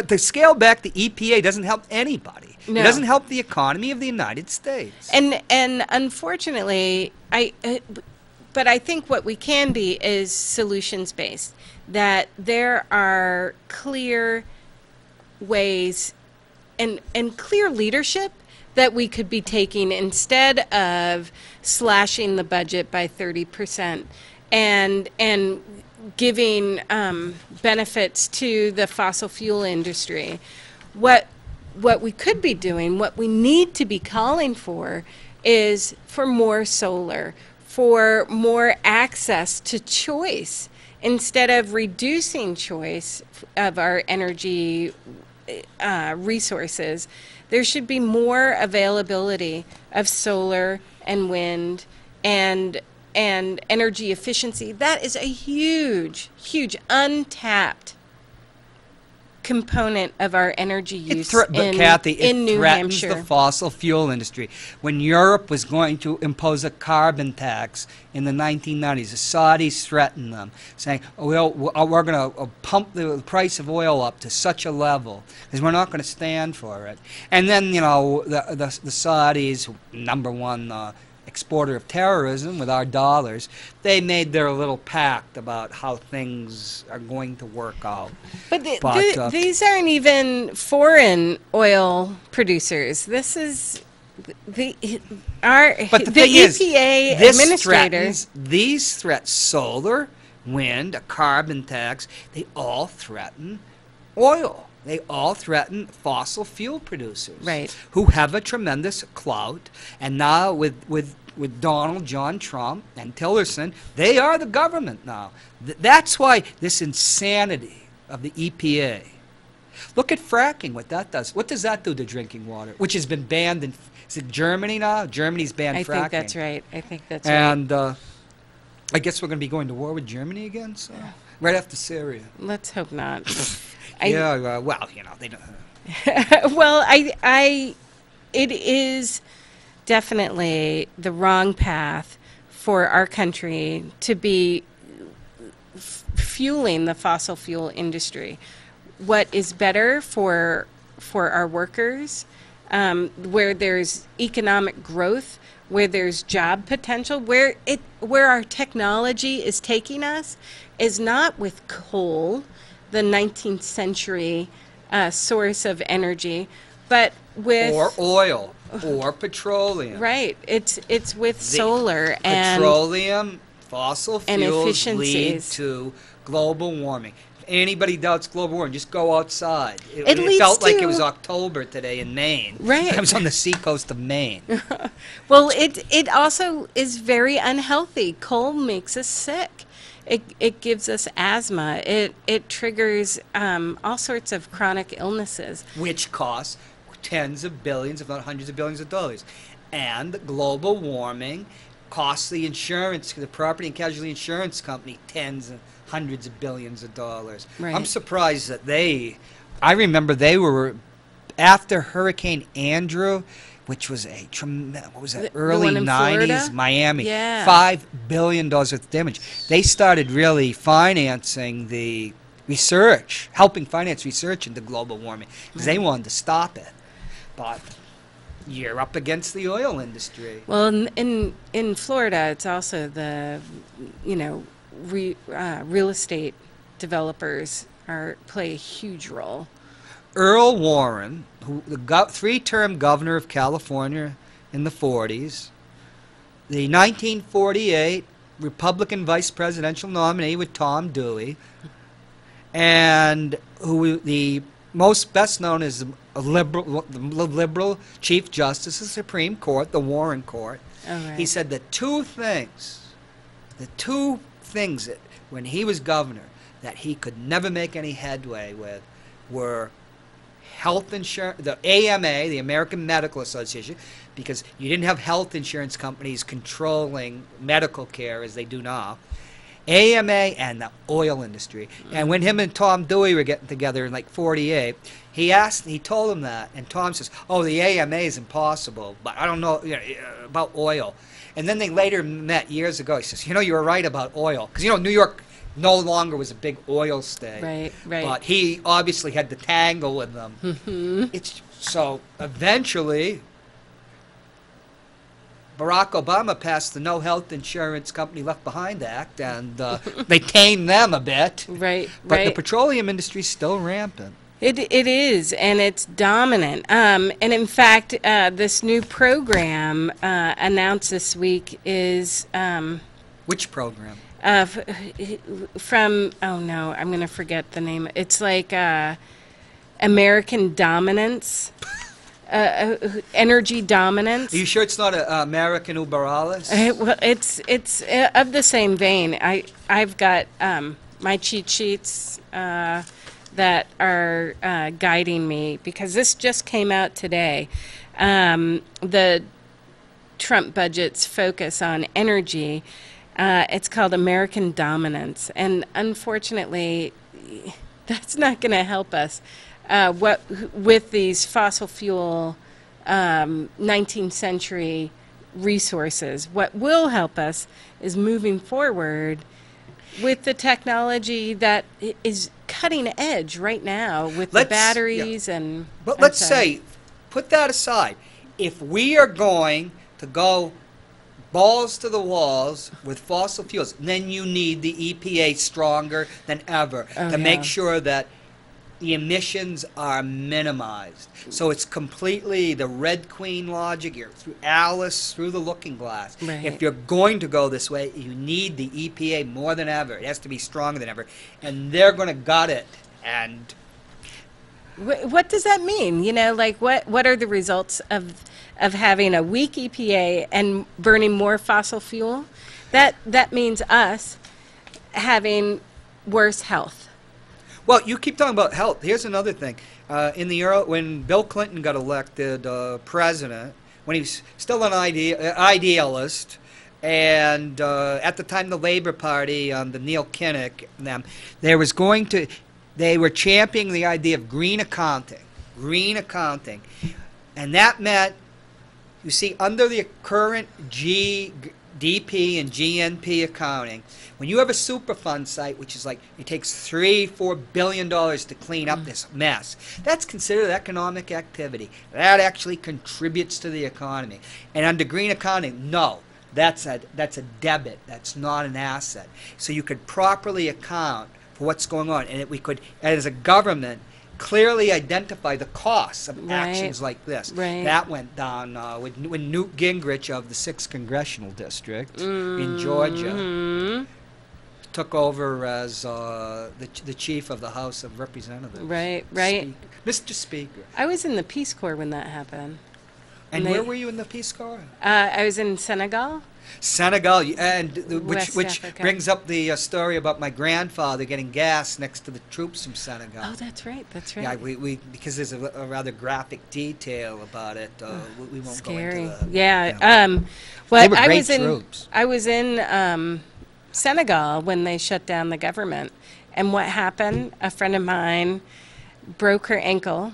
[SPEAKER 3] To scale back the EPA doesn't help anybody.
[SPEAKER 7] No.
[SPEAKER 3] It doesn't help the economy of the United States.
[SPEAKER 7] And unfortunately, but I think what we can be is solutions based. That there are clear ways and clear leadership that we could be taking instead of slashing the budget by 30% and giving benefits to the fossil fuel industry. What we could be doing, what we need to be calling for, is for more solar, for more access to choice, instead of reducing choice of our energy resources. There should be more availability of solar and wind and energy efficiency. That is a huge untapped component of our energy use
[SPEAKER 3] But Kathy,
[SPEAKER 7] in New
[SPEAKER 3] threatens
[SPEAKER 7] Hampshire.
[SPEAKER 3] the fossil fuel industry. When Europe was going to impose a carbon tax in the 1990s, the Saudis threatened them, saying, we're going to pump the price of oil up to such a level because we're not going to stand for it. And then, the Saudis, number one exporter of terrorism with our dollars, they made their little pact about how things are going to work out.
[SPEAKER 7] But these aren't even foreign oil producers. This is the EPA administrators.
[SPEAKER 3] These threats, solar, wind, a carbon tax, they all threaten oil. They all threaten fossil fuel producers,
[SPEAKER 7] right,
[SPEAKER 3] who have a tremendous clout. And now with Donald John Trump and Tillerson, they are the government now. That's why this insanity of the EPA. Look at fracking, what that does. What does that do to drinking water, which has been banned in, is it Germany now? Germany's banned fracking.
[SPEAKER 7] I think that's right.
[SPEAKER 3] And I guess we're going to be going to war with Germany again, so right after Syria.
[SPEAKER 7] Let's hope not.
[SPEAKER 3] Well, they don't.
[SPEAKER 7] Well, it is definitely the wrong path for our country to be fueling the fossil fuel industry. What is better for our workers, where there's economic growth, where there's job potential, where our technology is taking us, is not with coal, the 19th century source of energy, but with
[SPEAKER 3] or oil or petroleum.
[SPEAKER 7] Right. It's with solar and
[SPEAKER 3] petroleum, fossil
[SPEAKER 7] and
[SPEAKER 3] fuels lead
[SPEAKER 7] efficiencies.
[SPEAKER 3] to global warming. If anybody doubts global warming, just go outside.
[SPEAKER 7] It leads
[SPEAKER 3] felt like it
[SPEAKER 7] to-
[SPEAKER 3] was October today in Maine.
[SPEAKER 7] Right.
[SPEAKER 3] I was on the seacoast of Maine.
[SPEAKER 7] Well, it also is very unhealthy. Coal makes us sick. It gives us asthma. It triggers all sorts of chronic illnesses.
[SPEAKER 3] Which costs tens of billions, if not hundreds of billions of dollars. And global warming costs the property and casualty insurance company tens and hundreds of billions of dollars.
[SPEAKER 7] Right.
[SPEAKER 3] I'm surprised that I remember they were, after Hurricane Andrew, which was a tremendous, what was that,
[SPEAKER 7] The
[SPEAKER 3] early
[SPEAKER 7] one in
[SPEAKER 3] 90s,
[SPEAKER 7] Florida?
[SPEAKER 3] Miami,
[SPEAKER 7] Yeah.
[SPEAKER 3] $5 billion worth of damage. They started really financing the helping finance research into global warming, because they wanted to stop it. But you're up against the oil industry.
[SPEAKER 7] Well, in Florida, it's also the, real estate developers play a huge role.
[SPEAKER 3] Earl Warren, the three-term governor of California in the 40s, the 1948 Republican vice presidential nominee with Tom Dewey, and who the most best known as the liberal Chief Justice of the Supreme Court, the Warren Court.
[SPEAKER 7] Oh, right.
[SPEAKER 3] He said the two things that when he was governor that he could never make any headway with were health insurance, the AMA, the American Medical Association, because you didn't have health insurance companies controlling medical care as they do now. AMA and the oil industry. And when him and Tom Dewey were getting together in like 48, he told him that, and Tom says, "Oh, the AMA is impossible, but I don't know, about oil." And then they later met years ago. He says, "You were right about oil," because New York no longer was a big oil state.
[SPEAKER 7] Right, right.
[SPEAKER 3] But he obviously had to tangle with them.
[SPEAKER 7] Mm-hmm.
[SPEAKER 3] So eventually, Barack Obama passed the No Health Insurance Company Left Behind Act, and they tamed them a bit.
[SPEAKER 7] Right,
[SPEAKER 3] But
[SPEAKER 7] right.
[SPEAKER 3] the petroleum industry is still rampant.
[SPEAKER 7] It is, and it's dominant. And in fact, this new program announced this week is
[SPEAKER 3] Which program?
[SPEAKER 7] from, oh no, I'm going to forget the name. It's like American Dominance, Energy Dominance.
[SPEAKER 3] Are you sure it's not American Uber Alles?
[SPEAKER 7] Well, it's of the same vein. I've got my cheat sheets that are guiding me, because this just came out today. The Trump budget's focus on energy. It's called American Dominance, and unfortunately, that's not going to help us. With these fossil fuel 19th century resources, what will help us is moving forward with the technology that is cutting edge right now with the batteries and.
[SPEAKER 3] But let's say, put that aside. If we are going to go balls to the walls with fossil fuels, then you need the EPA stronger than ever to make sure that the emissions are minimized. So it's completely the Red Queen logic. You're through Alice, through the looking glass.
[SPEAKER 7] Right.
[SPEAKER 3] If you're going to go this way, you need the EPA more than ever. It has to be stronger than ever. And they're going to gut it. And
[SPEAKER 7] what does that mean? What are the results of having a weak EPA and burning more fossil fuel? That means us having worse health.
[SPEAKER 3] well, you keep talking about health. Here's another thing. When Bill Clinton got elected president, when he was still an idealist, and at the time the Labor Party, the Neil Kinnock, them, they were championing the idea of green accounting, and that meant, you see, under the current DP and GNP accounting, when you have a Superfund site, which is like, it takes $3-4 billion to clean up this mess, that's considered economic activity. That actually contributes to the economy. And under green accounting, no, that's a debit. That's not an asset. So you could properly account for what's going on, and we could, as a government, clearly identify the costs of actions like this.
[SPEAKER 7] Right.
[SPEAKER 3] That went down when Newt Gingrich of the 6th Congressional District in Georgia took over as the chief of the House of Representatives.
[SPEAKER 7] Right.
[SPEAKER 3] Mr. Speaker.
[SPEAKER 7] I was in the Peace Corps when that happened.
[SPEAKER 3] And where were you in the Peace Corps?
[SPEAKER 7] I was in Senegal.
[SPEAKER 3] And
[SPEAKER 7] West
[SPEAKER 3] which
[SPEAKER 7] Africa.
[SPEAKER 3] brings up the story about my grandfather getting gas next to the troops from Senegal.
[SPEAKER 7] Oh, that's right.
[SPEAKER 3] Yeah, we because there's a rather graphic detail about it. We won't
[SPEAKER 7] Scary.
[SPEAKER 3] go into that.
[SPEAKER 7] Yeah. Well,
[SPEAKER 3] They were
[SPEAKER 7] I
[SPEAKER 3] great
[SPEAKER 7] was in.
[SPEAKER 3] troops.
[SPEAKER 7] I was in Senegal when they shut down the government, and what happened? A friend of mine broke her ankle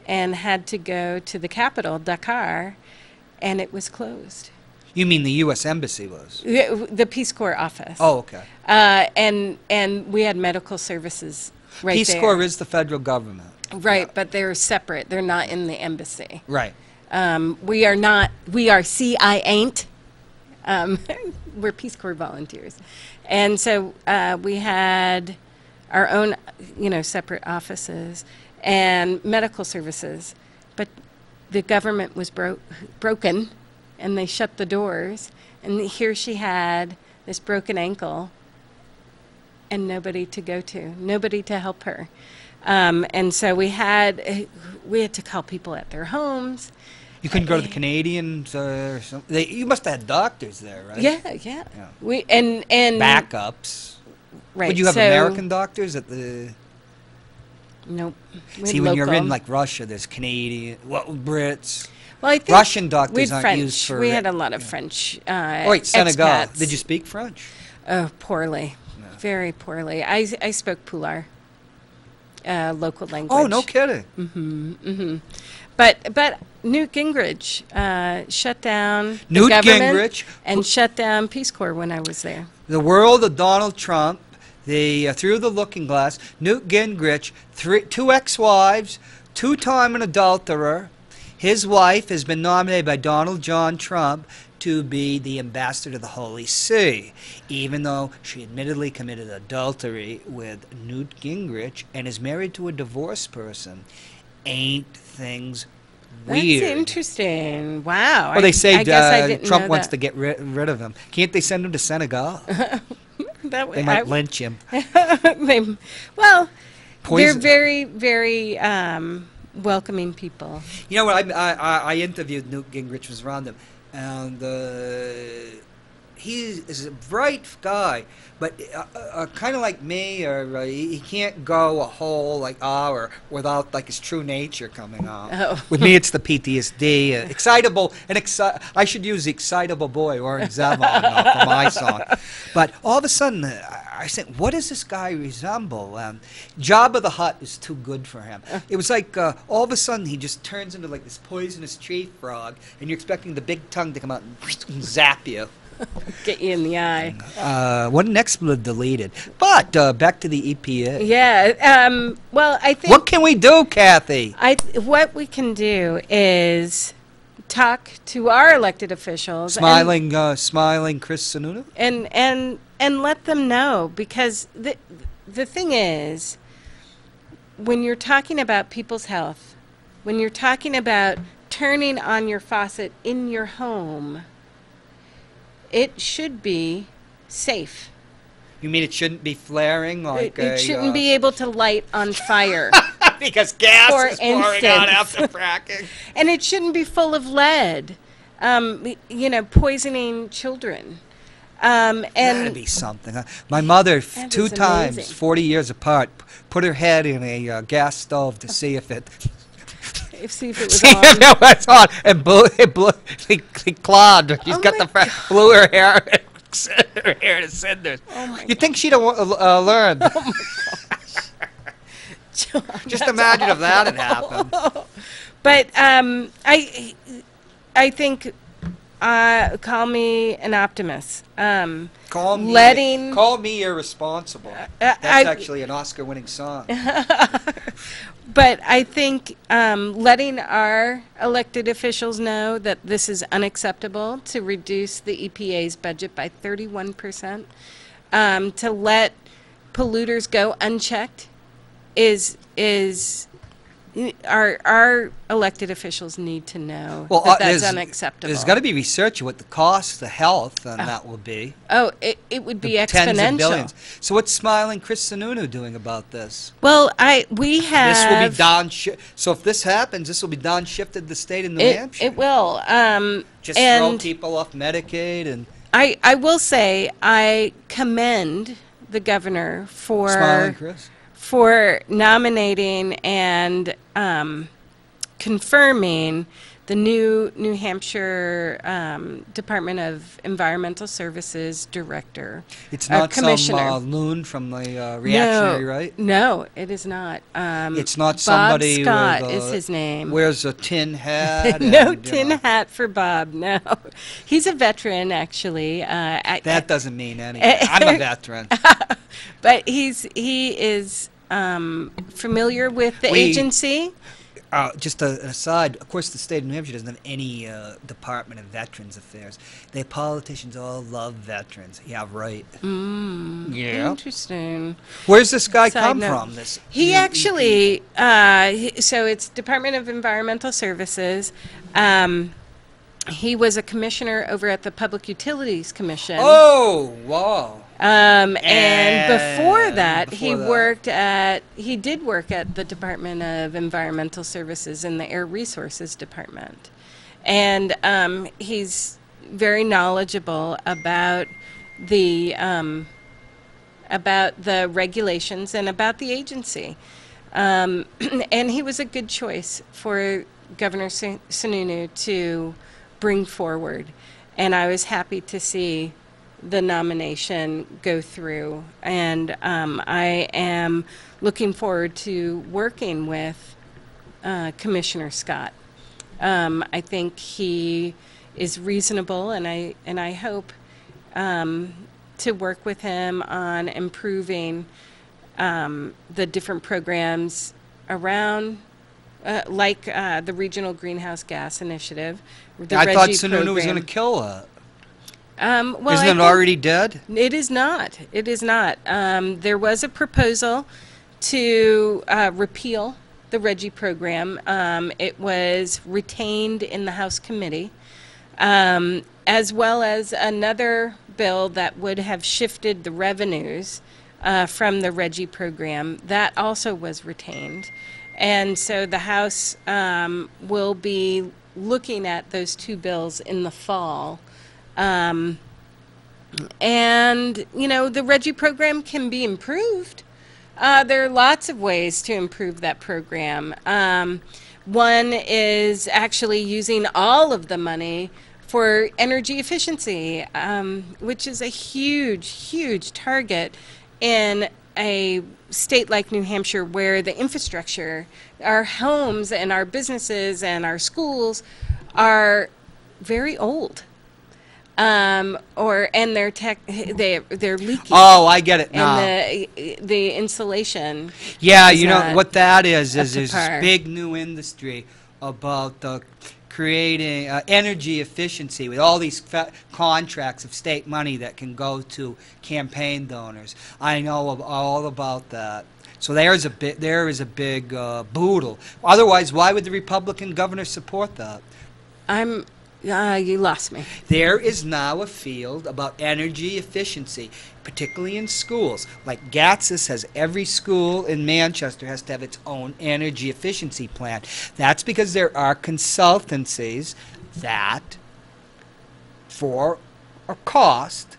[SPEAKER 7] and had to go to the capital, Dakar, and it was closed.
[SPEAKER 3] You mean the U.S. Embassy was?
[SPEAKER 7] The Peace Corps office.
[SPEAKER 3] Oh, okay.
[SPEAKER 7] And we had medical services right
[SPEAKER 3] Peace
[SPEAKER 7] there.
[SPEAKER 3] Corps is the federal government.
[SPEAKER 7] Right, but they're separate. They're not in the embassy.
[SPEAKER 3] Right.
[SPEAKER 7] We are not. We are I ain't. We're Peace Corps volunteers, and so we had our own, separate offices and medical services, but the government was broken, and they shut the doors, and here she had this broken ankle and nobody to go to, nobody to help her. And so we had to call people at their homes.
[SPEAKER 3] You couldn't go to the Canadians or something. You must have had doctors there, right?
[SPEAKER 7] Yeah. We and
[SPEAKER 3] backups.
[SPEAKER 7] Right.
[SPEAKER 3] Would you have American doctors at the?
[SPEAKER 7] Nope.
[SPEAKER 3] See, when you're in like Russia, there's Canadian, Brits.
[SPEAKER 7] Well, I think
[SPEAKER 3] Russian doctors aren't
[SPEAKER 7] French.
[SPEAKER 3] used for.
[SPEAKER 7] We had a lot of French.
[SPEAKER 3] Wait, Senegal.
[SPEAKER 7] Expats.
[SPEAKER 3] Did you speak French?
[SPEAKER 7] Oh, poorly. No. Very poorly. I spoke Pular, local language.
[SPEAKER 3] Oh, no kidding.
[SPEAKER 7] But Newt Gingrich shut down the government and shut down Peace Corps when I was there.
[SPEAKER 3] The world of Donald Trump. Through the looking glass, Newt Gingrich, 2 ex-wives, 2-time an adulterer. His wife has been nominated by Donald John Trump to be the ambassador to the Holy See, even though she admittedly committed adultery with Newt Gingrich and is married to a divorced person. Ain't things weird?
[SPEAKER 7] That's interesting. Wow.
[SPEAKER 3] Well, they say
[SPEAKER 7] I guess I didn't
[SPEAKER 3] Trump
[SPEAKER 7] know
[SPEAKER 3] wants
[SPEAKER 7] that.
[SPEAKER 3] to get rid of him. Can't they send him to Senegal? They might lynch him.
[SPEAKER 7] They're very, very welcoming people.
[SPEAKER 3] You know what? I interviewed Newt Gingrich, was around him, and he is a bright guy, but kind of like me, or he can't go a whole hour without his true nature coming out.
[SPEAKER 7] Oh.
[SPEAKER 3] With me, it's the PTSD, excitable, I should use the excitable boy or Zavon for my song. But all of a sudden, I said, what does this guy resemble? Jabba the Hutt is too good for him. It was like all of a sudden he just turns into this poisonous tree frog, and you're expecting the big tongue to come out and zap you.
[SPEAKER 7] Get you in the eye.
[SPEAKER 3] What an expletive deleted. But back to the EPA.
[SPEAKER 7] Yeah. Well, I think.
[SPEAKER 3] What can we do, Kathy?
[SPEAKER 7] What we can do is talk to our elected officials.
[SPEAKER 3] Smiling Chris Sununu?
[SPEAKER 7] And let them know, because the thing is, when you're talking about people's health, when you're talking about turning on your faucet in your home, it should be safe.
[SPEAKER 3] You mean it shouldn't be flaring
[SPEAKER 7] it shouldn't be able to light on fire.
[SPEAKER 3] Because gas
[SPEAKER 7] for
[SPEAKER 3] is pouring out after fracking.
[SPEAKER 7] And it shouldn't be full of lead, poisoning children.
[SPEAKER 3] That'd be something. My mother,
[SPEAKER 7] That
[SPEAKER 3] 2
[SPEAKER 7] is
[SPEAKER 3] times,
[SPEAKER 7] amazing.
[SPEAKER 3] 40 years apart, put her head in a gas stove to see if it...
[SPEAKER 7] See if it was
[SPEAKER 3] See
[SPEAKER 7] on.
[SPEAKER 3] if it was on, and it clogged. She's got blew her hair to cinders. You'd think she'd have learned.
[SPEAKER 7] Oh my gosh. John,
[SPEAKER 3] Just imagine if that had happened.
[SPEAKER 7] But I think call me an optimist.
[SPEAKER 3] Call me irresponsible. That's actually an Oscar-winning song.
[SPEAKER 7] But I think letting our elected officials know that this is unacceptable, to reduce the EPA's budget by 31%, to let polluters go unchecked, is our elected officials need to know that that's unacceptable.
[SPEAKER 3] There's got to be research of what the cost, the health, and that will be.
[SPEAKER 7] Oh, it would be exponential.
[SPEAKER 3] Tens of billions. So what's Smiling Chris Sununu doing about this?
[SPEAKER 7] Well, we have.
[SPEAKER 3] This will be so if this happens, this will be downshifted to the state of New Hampshire.
[SPEAKER 7] It will.
[SPEAKER 3] Just throw people off Medicaid and.
[SPEAKER 7] I will say I commend the governor for.
[SPEAKER 3] Smiling Chris.
[SPEAKER 7] For nominating and confirming the new New Hampshire Department of Environmental Services director.
[SPEAKER 3] It's not
[SPEAKER 7] commissioner.
[SPEAKER 3] Some loon from the reactionary, right?
[SPEAKER 7] No, it is not.
[SPEAKER 3] It's not somebody
[SPEAKER 7] Bob Scott
[SPEAKER 3] with
[SPEAKER 7] is his name.
[SPEAKER 3] Wears a tin hat.
[SPEAKER 7] No tin hat for Bob. No, he's a veteran actually.
[SPEAKER 3] That doesn't mean anything. I'm a veteran.
[SPEAKER 7] But he is familiar with the agency.
[SPEAKER 3] Just an aside, of course, the state of New Hampshire doesn't have any Department of Veterans Affairs. The politicians all love veterans. Yeah, right. Yeah.
[SPEAKER 7] Interesting.
[SPEAKER 3] Where's this guy
[SPEAKER 7] Side
[SPEAKER 3] come
[SPEAKER 7] note.
[SPEAKER 3] from? This
[SPEAKER 7] He actually, so it's Department of Environmental Services. He was a commissioner over at the Public Utilities Commission.
[SPEAKER 3] Oh, wow.
[SPEAKER 7] And before that, he did work at the Department of Environmental Services in the Air Resources Department. And he's very knowledgeable about the regulations and about the agency. And he was a good choice for Governor Sununu to bring forward. And I was happy to see the nomination go through, and I am looking forward to working with Commissioner Scott. I think he is reasonable, and I hope to work with him on improving the different programs around, like the Regional Greenhouse Gas Initiative.
[SPEAKER 3] I thought Sununu was going to kill that.
[SPEAKER 7] Well,
[SPEAKER 3] Isn't it already dead?
[SPEAKER 7] It is not. It is not. There was a proposal to repeal the RGGI program. It was retained in the House committee, as well as another bill that would have shifted the revenues from the RGGI program. That also was retained. And so the House will be looking at those two bills in the fall. And, you know, the RGGI program can be improved. There are lots of ways to improve that program. One is actually using all of the money for energy efficiency, which is a huge, huge target in a state like New Hampshire, where the infrastructure, our homes and our businesses and our schools are very old. And they're leaky.
[SPEAKER 3] Oh, I get it now.
[SPEAKER 7] And the insulation.
[SPEAKER 3] Yeah,
[SPEAKER 7] is
[SPEAKER 3] you know
[SPEAKER 7] not
[SPEAKER 3] what that is
[SPEAKER 7] up to
[SPEAKER 3] there's
[SPEAKER 7] par.
[SPEAKER 3] this big new industry about creating energy efficiency with all these contracts of state money that can go to campaign donors. I know all about that. So there is a big boodle. Otherwise, why would the Republican governor support that?
[SPEAKER 7] You lost me.
[SPEAKER 3] There is now a field about energy efficiency, particularly in schools. Like Gatsis has every school in Manchester has to have its own energy efficiency plan. That's because there are consultancies that, for a cost,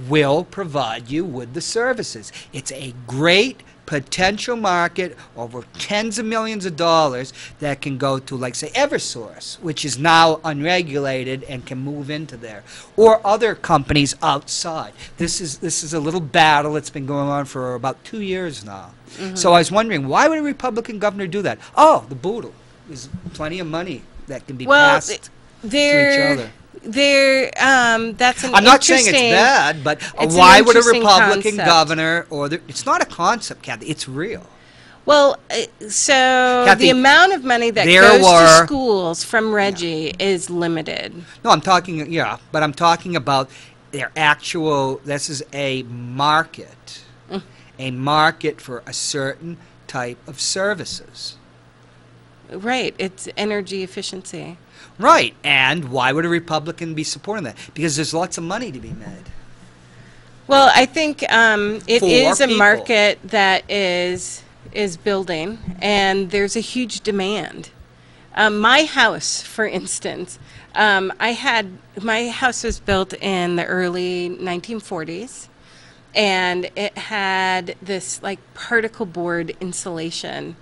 [SPEAKER 3] will provide you with the services. It's a great potential market over tens of millions of dollars that can go to, like, say, Eversource, which is now unregulated and can move into there, or other companies outside. This is a little battle that's been going on for about 2 years now. Mm-hmm. So I was wondering, why would a Republican governor do that? Oh, the boodle. There's plenty of money that can be passed to each other.
[SPEAKER 7] That's an
[SPEAKER 3] I'm not saying it's bad, but why would a Republican governor, it's not a concept, Kathy, it's real.
[SPEAKER 7] Well, so
[SPEAKER 3] Kathy,
[SPEAKER 7] the amount of money that goes to schools from RGGI is limited.
[SPEAKER 3] No, I'm talking about their actual, this is a market for a certain type of services.
[SPEAKER 7] Right, it's energy efficiency.
[SPEAKER 3] Right, and why would a Republican be supporting that? Because there's lots of money to be made.
[SPEAKER 7] Well, I think it is a
[SPEAKER 3] people.
[SPEAKER 7] market that is building, and there's a huge demand. My house, for instance, my house was built in the early 1940s, and it had this like particle board insulation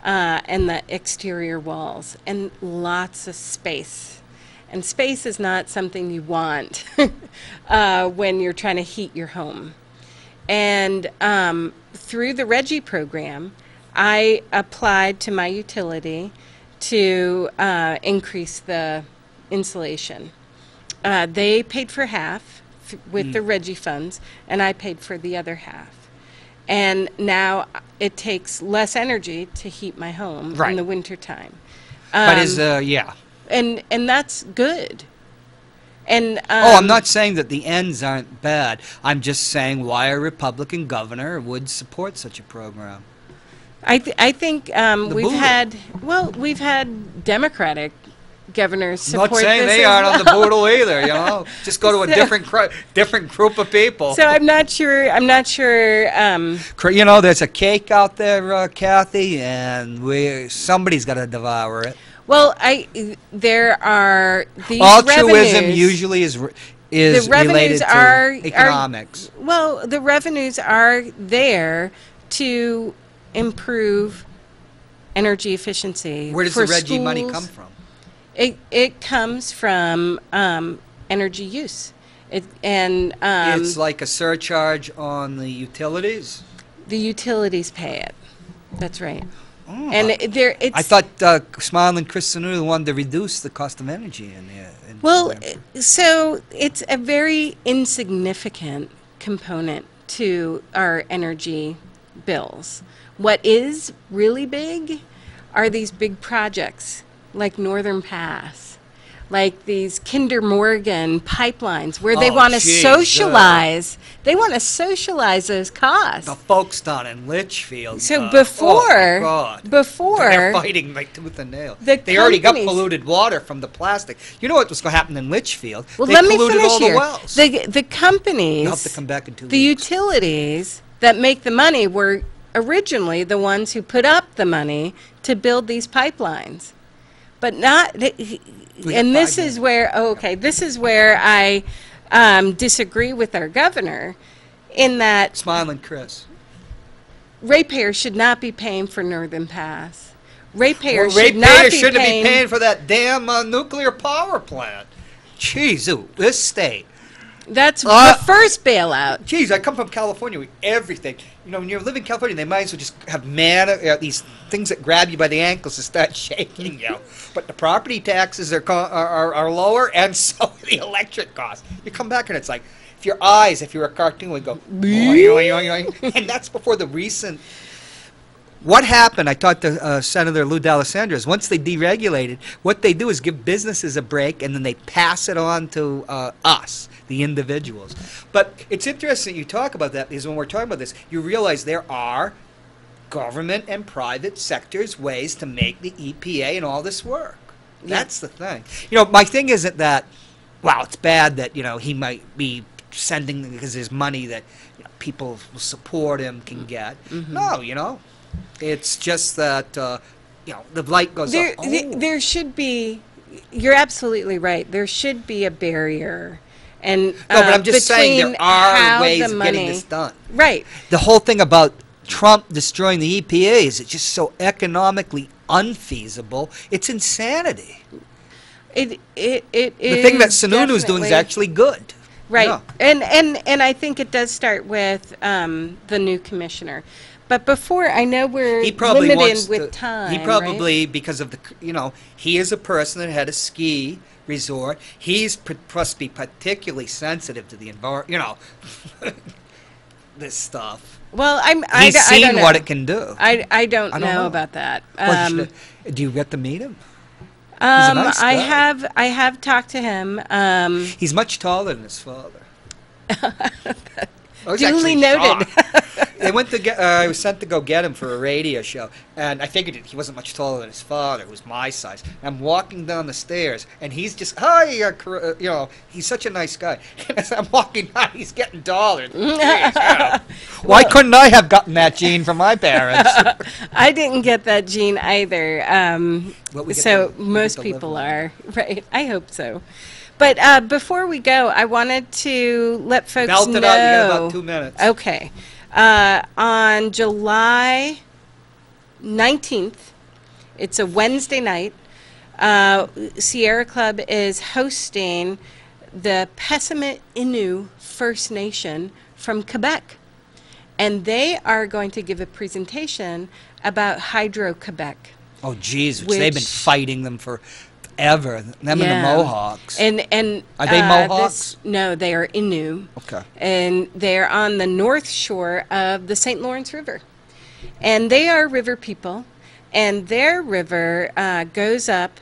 [SPEAKER 7] and the exterior walls, and lots of space. And space is not something you want when you're trying to heat your home. And through the RGGI program, I applied to my utility to increase the insulation. They paid for half with the RGGI funds, and I paid for the other half. And now it takes less energy to heat my home in the wintertime.
[SPEAKER 3] But yeah.
[SPEAKER 7] And that's good. And
[SPEAKER 3] I'm not saying that the ends aren't bad. I'm just saying why a Republican governor would support such a program.
[SPEAKER 7] I think we've had Democratic governors support
[SPEAKER 3] I'm not saying
[SPEAKER 7] this
[SPEAKER 3] they
[SPEAKER 7] as
[SPEAKER 3] aren't on the
[SPEAKER 7] well.
[SPEAKER 3] boodle either. Just go to a different group of people.
[SPEAKER 7] So I'm not sure.
[SPEAKER 3] There's a cake out there, Kathy, and somebody's got to devour it.
[SPEAKER 7] Well, there are these
[SPEAKER 3] altruism
[SPEAKER 7] revenues.
[SPEAKER 3] Usually is
[SPEAKER 7] The revenues
[SPEAKER 3] related to economics.
[SPEAKER 7] Well, the revenues are there to improve energy efficiency.
[SPEAKER 3] Where does
[SPEAKER 7] for
[SPEAKER 3] the Reggie money
[SPEAKER 7] schools.
[SPEAKER 3] come from?
[SPEAKER 7] It comes from energy use.
[SPEAKER 3] It's like a surcharge on the utilities.
[SPEAKER 7] The utilities pay it. That's right. And
[SPEAKER 3] I thought Smiling Chris Sununu wanted to reduce the cost of energy in there.
[SPEAKER 7] Well, so it's a very insignificant component to our energy bills. What is really big are these big projects like Northern Pass, like these Kinder Morgan pipelines, where they want to socialize. They want to socialize those costs.
[SPEAKER 3] The folks down in Litchfield.
[SPEAKER 7] So
[SPEAKER 3] they're
[SPEAKER 7] before
[SPEAKER 3] fighting like tooth and nail. They already got polluted water from the plastic. You know what was going to happen in Litchfield?
[SPEAKER 7] Well,
[SPEAKER 3] they
[SPEAKER 7] let me
[SPEAKER 3] polluted
[SPEAKER 7] finish
[SPEAKER 3] all
[SPEAKER 7] here.
[SPEAKER 3] the wells.
[SPEAKER 7] The companies,
[SPEAKER 3] They'll have to come back in 2
[SPEAKER 7] the
[SPEAKER 3] weeks.
[SPEAKER 7] utilities that make the money were originally the ones who put up the money to build these pipelines. But not, and this is where, this is where I disagree with our governor in that
[SPEAKER 3] Smiling Chris.
[SPEAKER 7] ratepayers should not be paying for Northern Pass. Ratepayers
[SPEAKER 3] Ratepayers
[SPEAKER 7] shouldn't
[SPEAKER 3] be paying for that damn nuclear power plant. Jeez, this state.
[SPEAKER 7] That's the first bailout.
[SPEAKER 3] Geez, I come from California with everything. When you live in California, they might as well just have these things that grab you by the ankles and start shaking you. But the property taxes are lower, and so are the electric costs. You come back and it's like, if you're a cartoon, would go, boing, boing, and that's before the recent. What happened, I talked to Senator Lou D'Alessandro, once they deregulated, what they do is give businesses a break, and then they pass it on to us, the individuals. But it's interesting you talk about that, because when we're talking about this, you realize there are government and private sectors ways to make the EPA and all this work. Yeah. That's the thing. My thing isn't that, it's bad that, he might be sending, because there's money that people who support him can get. Mm-hmm. No, it's just that, the light goes up.
[SPEAKER 7] There should be, you're absolutely right, there should be a barrier. And
[SPEAKER 3] no, but I'm just saying there are ways of getting this done.
[SPEAKER 7] Right.
[SPEAKER 3] The whole thing about Trump destroying the EPA is it's just so economically unfeasible. It's insanity.
[SPEAKER 7] The
[SPEAKER 3] thing that Sununu's doing is actually good.
[SPEAKER 7] Right.
[SPEAKER 3] Yeah.
[SPEAKER 7] And I think it does start with the new commissioner. But before, I know we're limited with time.
[SPEAKER 3] He probably, because of he is a person that had a ski resort. He's must be particularly sensitive to the environment, this stuff.
[SPEAKER 7] Well,
[SPEAKER 3] He's seen
[SPEAKER 7] don't know.
[SPEAKER 3] what it can do.
[SPEAKER 7] I don't know about that.
[SPEAKER 3] Do you get to meet him? He's a nice guy.
[SPEAKER 7] I have talked to him.
[SPEAKER 3] He's much taller than his father.
[SPEAKER 7] Duly noted.
[SPEAKER 3] They went to I was sent to go get him for a radio show, and I figured he wasn't much taller than his father, who was my size. I'm walking down the stairs, and he's just, hi, he's such a nice guy. And as I'm walking down, he's getting taller. Why couldn't I have gotten that gene from my parents?
[SPEAKER 7] I didn't get that gene either. So most people are, right? I hope so. But before we go, I wanted to let folks know.
[SPEAKER 3] Belt it out, you got about 2 minutes.
[SPEAKER 7] Okay. On July 19th, it's a Wednesday night, Sierra Club is hosting the Pessamit Innu First Nation from Quebec. And they are going to give a presentation about Hydro-Quebec.
[SPEAKER 3] Oh, geez, they've been fighting them for ever. Them and the Mohawks.
[SPEAKER 7] And
[SPEAKER 3] are they Mohawks?
[SPEAKER 7] No, they are Innu.
[SPEAKER 3] Okay.
[SPEAKER 7] And they're on the north shore of the St. Lawrence River. And they are river people. and their river goes up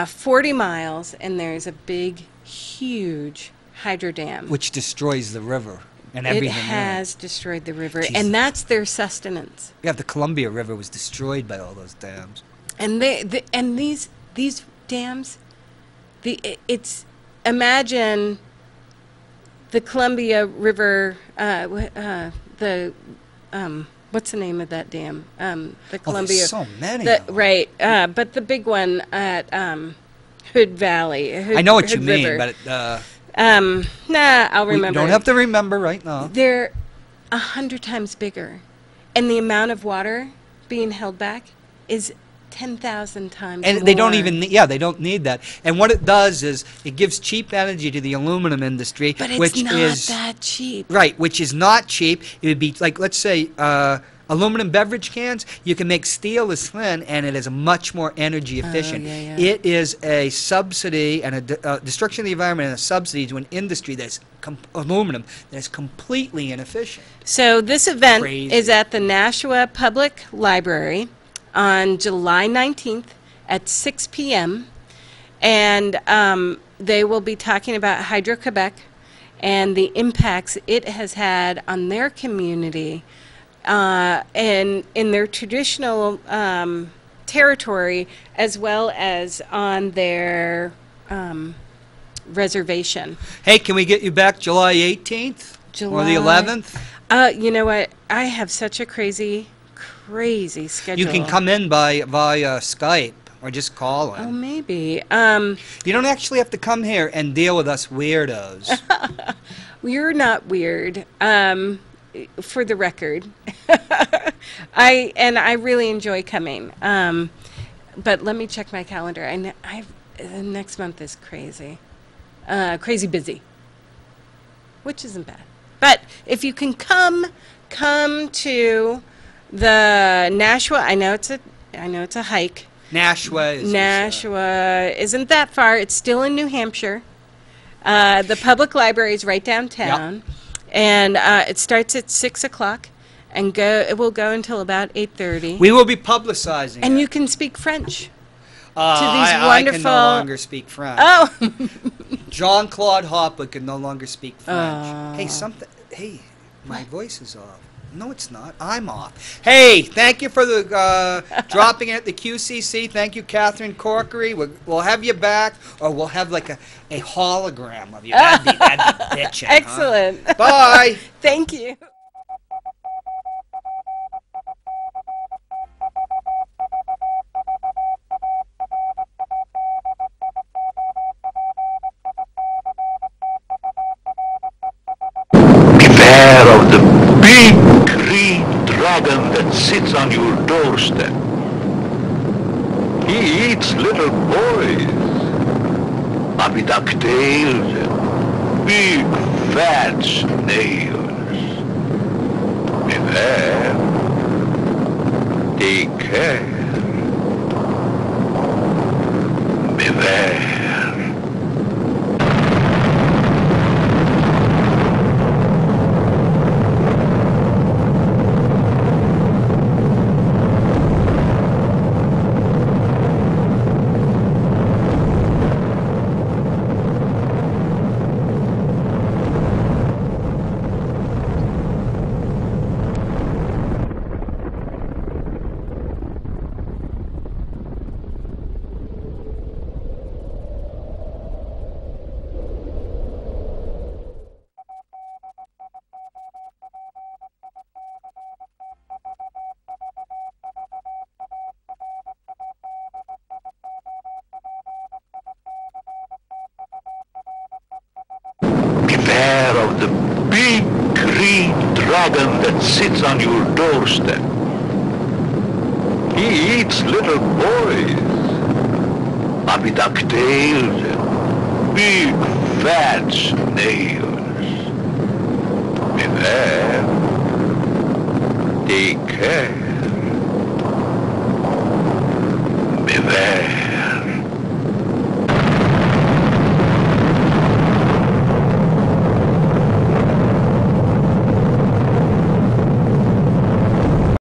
[SPEAKER 7] 40 miles, and there's a big, huge hydro dam.
[SPEAKER 3] Which destroys the river and
[SPEAKER 7] It
[SPEAKER 3] everything.
[SPEAKER 7] has destroyed the river,
[SPEAKER 3] Jesus.
[SPEAKER 7] and that's their sustenance.
[SPEAKER 3] Yeah, the Columbia River was destroyed by all those dams.
[SPEAKER 7] And these dams, imagine the Columbia River, what's the name of that dam? The Columbia.
[SPEAKER 3] There's so many. of them.
[SPEAKER 7] Right, but the big one at Hood Valley.
[SPEAKER 3] I know what you
[SPEAKER 7] Hood
[SPEAKER 3] mean,
[SPEAKER 7] River.
[SPEAKER 3] but
[SPEAKER 7] I'll
[SPEAKER 3] we
[SPEAKER 7] remember.
[SPEAKER 3] don't have to remember right now.
[SPEAKER 7] They're 100 times bigger, and the amount of water being held back is 10,000 times
[SPEAKER 3] And
[SPEAKER 7] more.
[SPEAKER 3] they don't even, they don't need that. And what it does is it gives cheap energy to the aluminum industry,
[SPEAKER 7] But it's
[SPEAKER 3] which
[SPEAKER 7] not
[SPEAKER 3] is
[SPEAKER 7] that cheap.
[SPEAKER 3] right, which is not cheap. It would be like, let's say, aluminum beverage cans. You can make steel as thin, and it is much more energy efficient.
[SPEAKER 7] yeah.
[SPEAKER 3] It is a subsidy and a destruction of the environment and a subsidy to an industry that's aluminum that is completely inefficient.
[SPEAKER 7] So this event
[SPEAKER 3] Crazy.
[SPEAKER 7] is at the Nashua Public Library on July 19th at 6 p.m. And they will be talking about Hydro-Quebec and the impacts it has had on their community and in their traditional territory, as well as on their reservation.
[SPEAKER 3] Hey, can we get you back July 18th or the 11th?
[SPEAKER 7] You know what? I have such a crazy schedule.
[SPEAKER 3] You can come in via Skype or just call in.
[SPEAKER 7] Oh, maybe.
[SPEAKER 3] You don't actually have to come here and deal with us weirdos.
[SPEAKER 7] You're not weird. For the record, I really enjoy coming. But let me check my calendar. Next month is crazy busy, which isn't bad. But if you can come to the Nashua. I know it's a hike.
[SPEAKER 3] Nashua
[SPEAKER 7] Isn't that far. It's still in New Hampshire. The public library is right downtown.
[SPEAKER 3] Yep.
[SPEAKER 7] And it starts at 6 o'clock, and it will go until about 8:30.
[SPEAKER 3] We will be publicizing
[SPEAKER 7] And
[SPEAKER 3] it.
[SPEAKER 7] you can speak French.
[SPEAKER 3] I can no longer speak French.
[SPEAKER 7] Oh,
[SPEAKER 3] Jean-Claude Hoppe can no longer speak French. Hey, my voice is off. No, it's not. I'm off. Hey, thank you for the dropping in at the QCC. Thank you, Catherine Corkery. We'll have you back, or we'll have like a hologram of you. That'd be bitchin'.
[SPEAKER 7] excellent.
[SPEAKER 3] Huh? Bye.
[SPEAKER 7] Thank you.
[SPEAKER 8] Beware of the big green dragon that sits on your doorstep. He eats little boys, puppy ducktails, and big fat snails. Beware. Take care. Beware. Beware of the big green dragon that sits on your doorstep. He eats little boys, puppy ducktails, and big fat snails. Beware. Take care.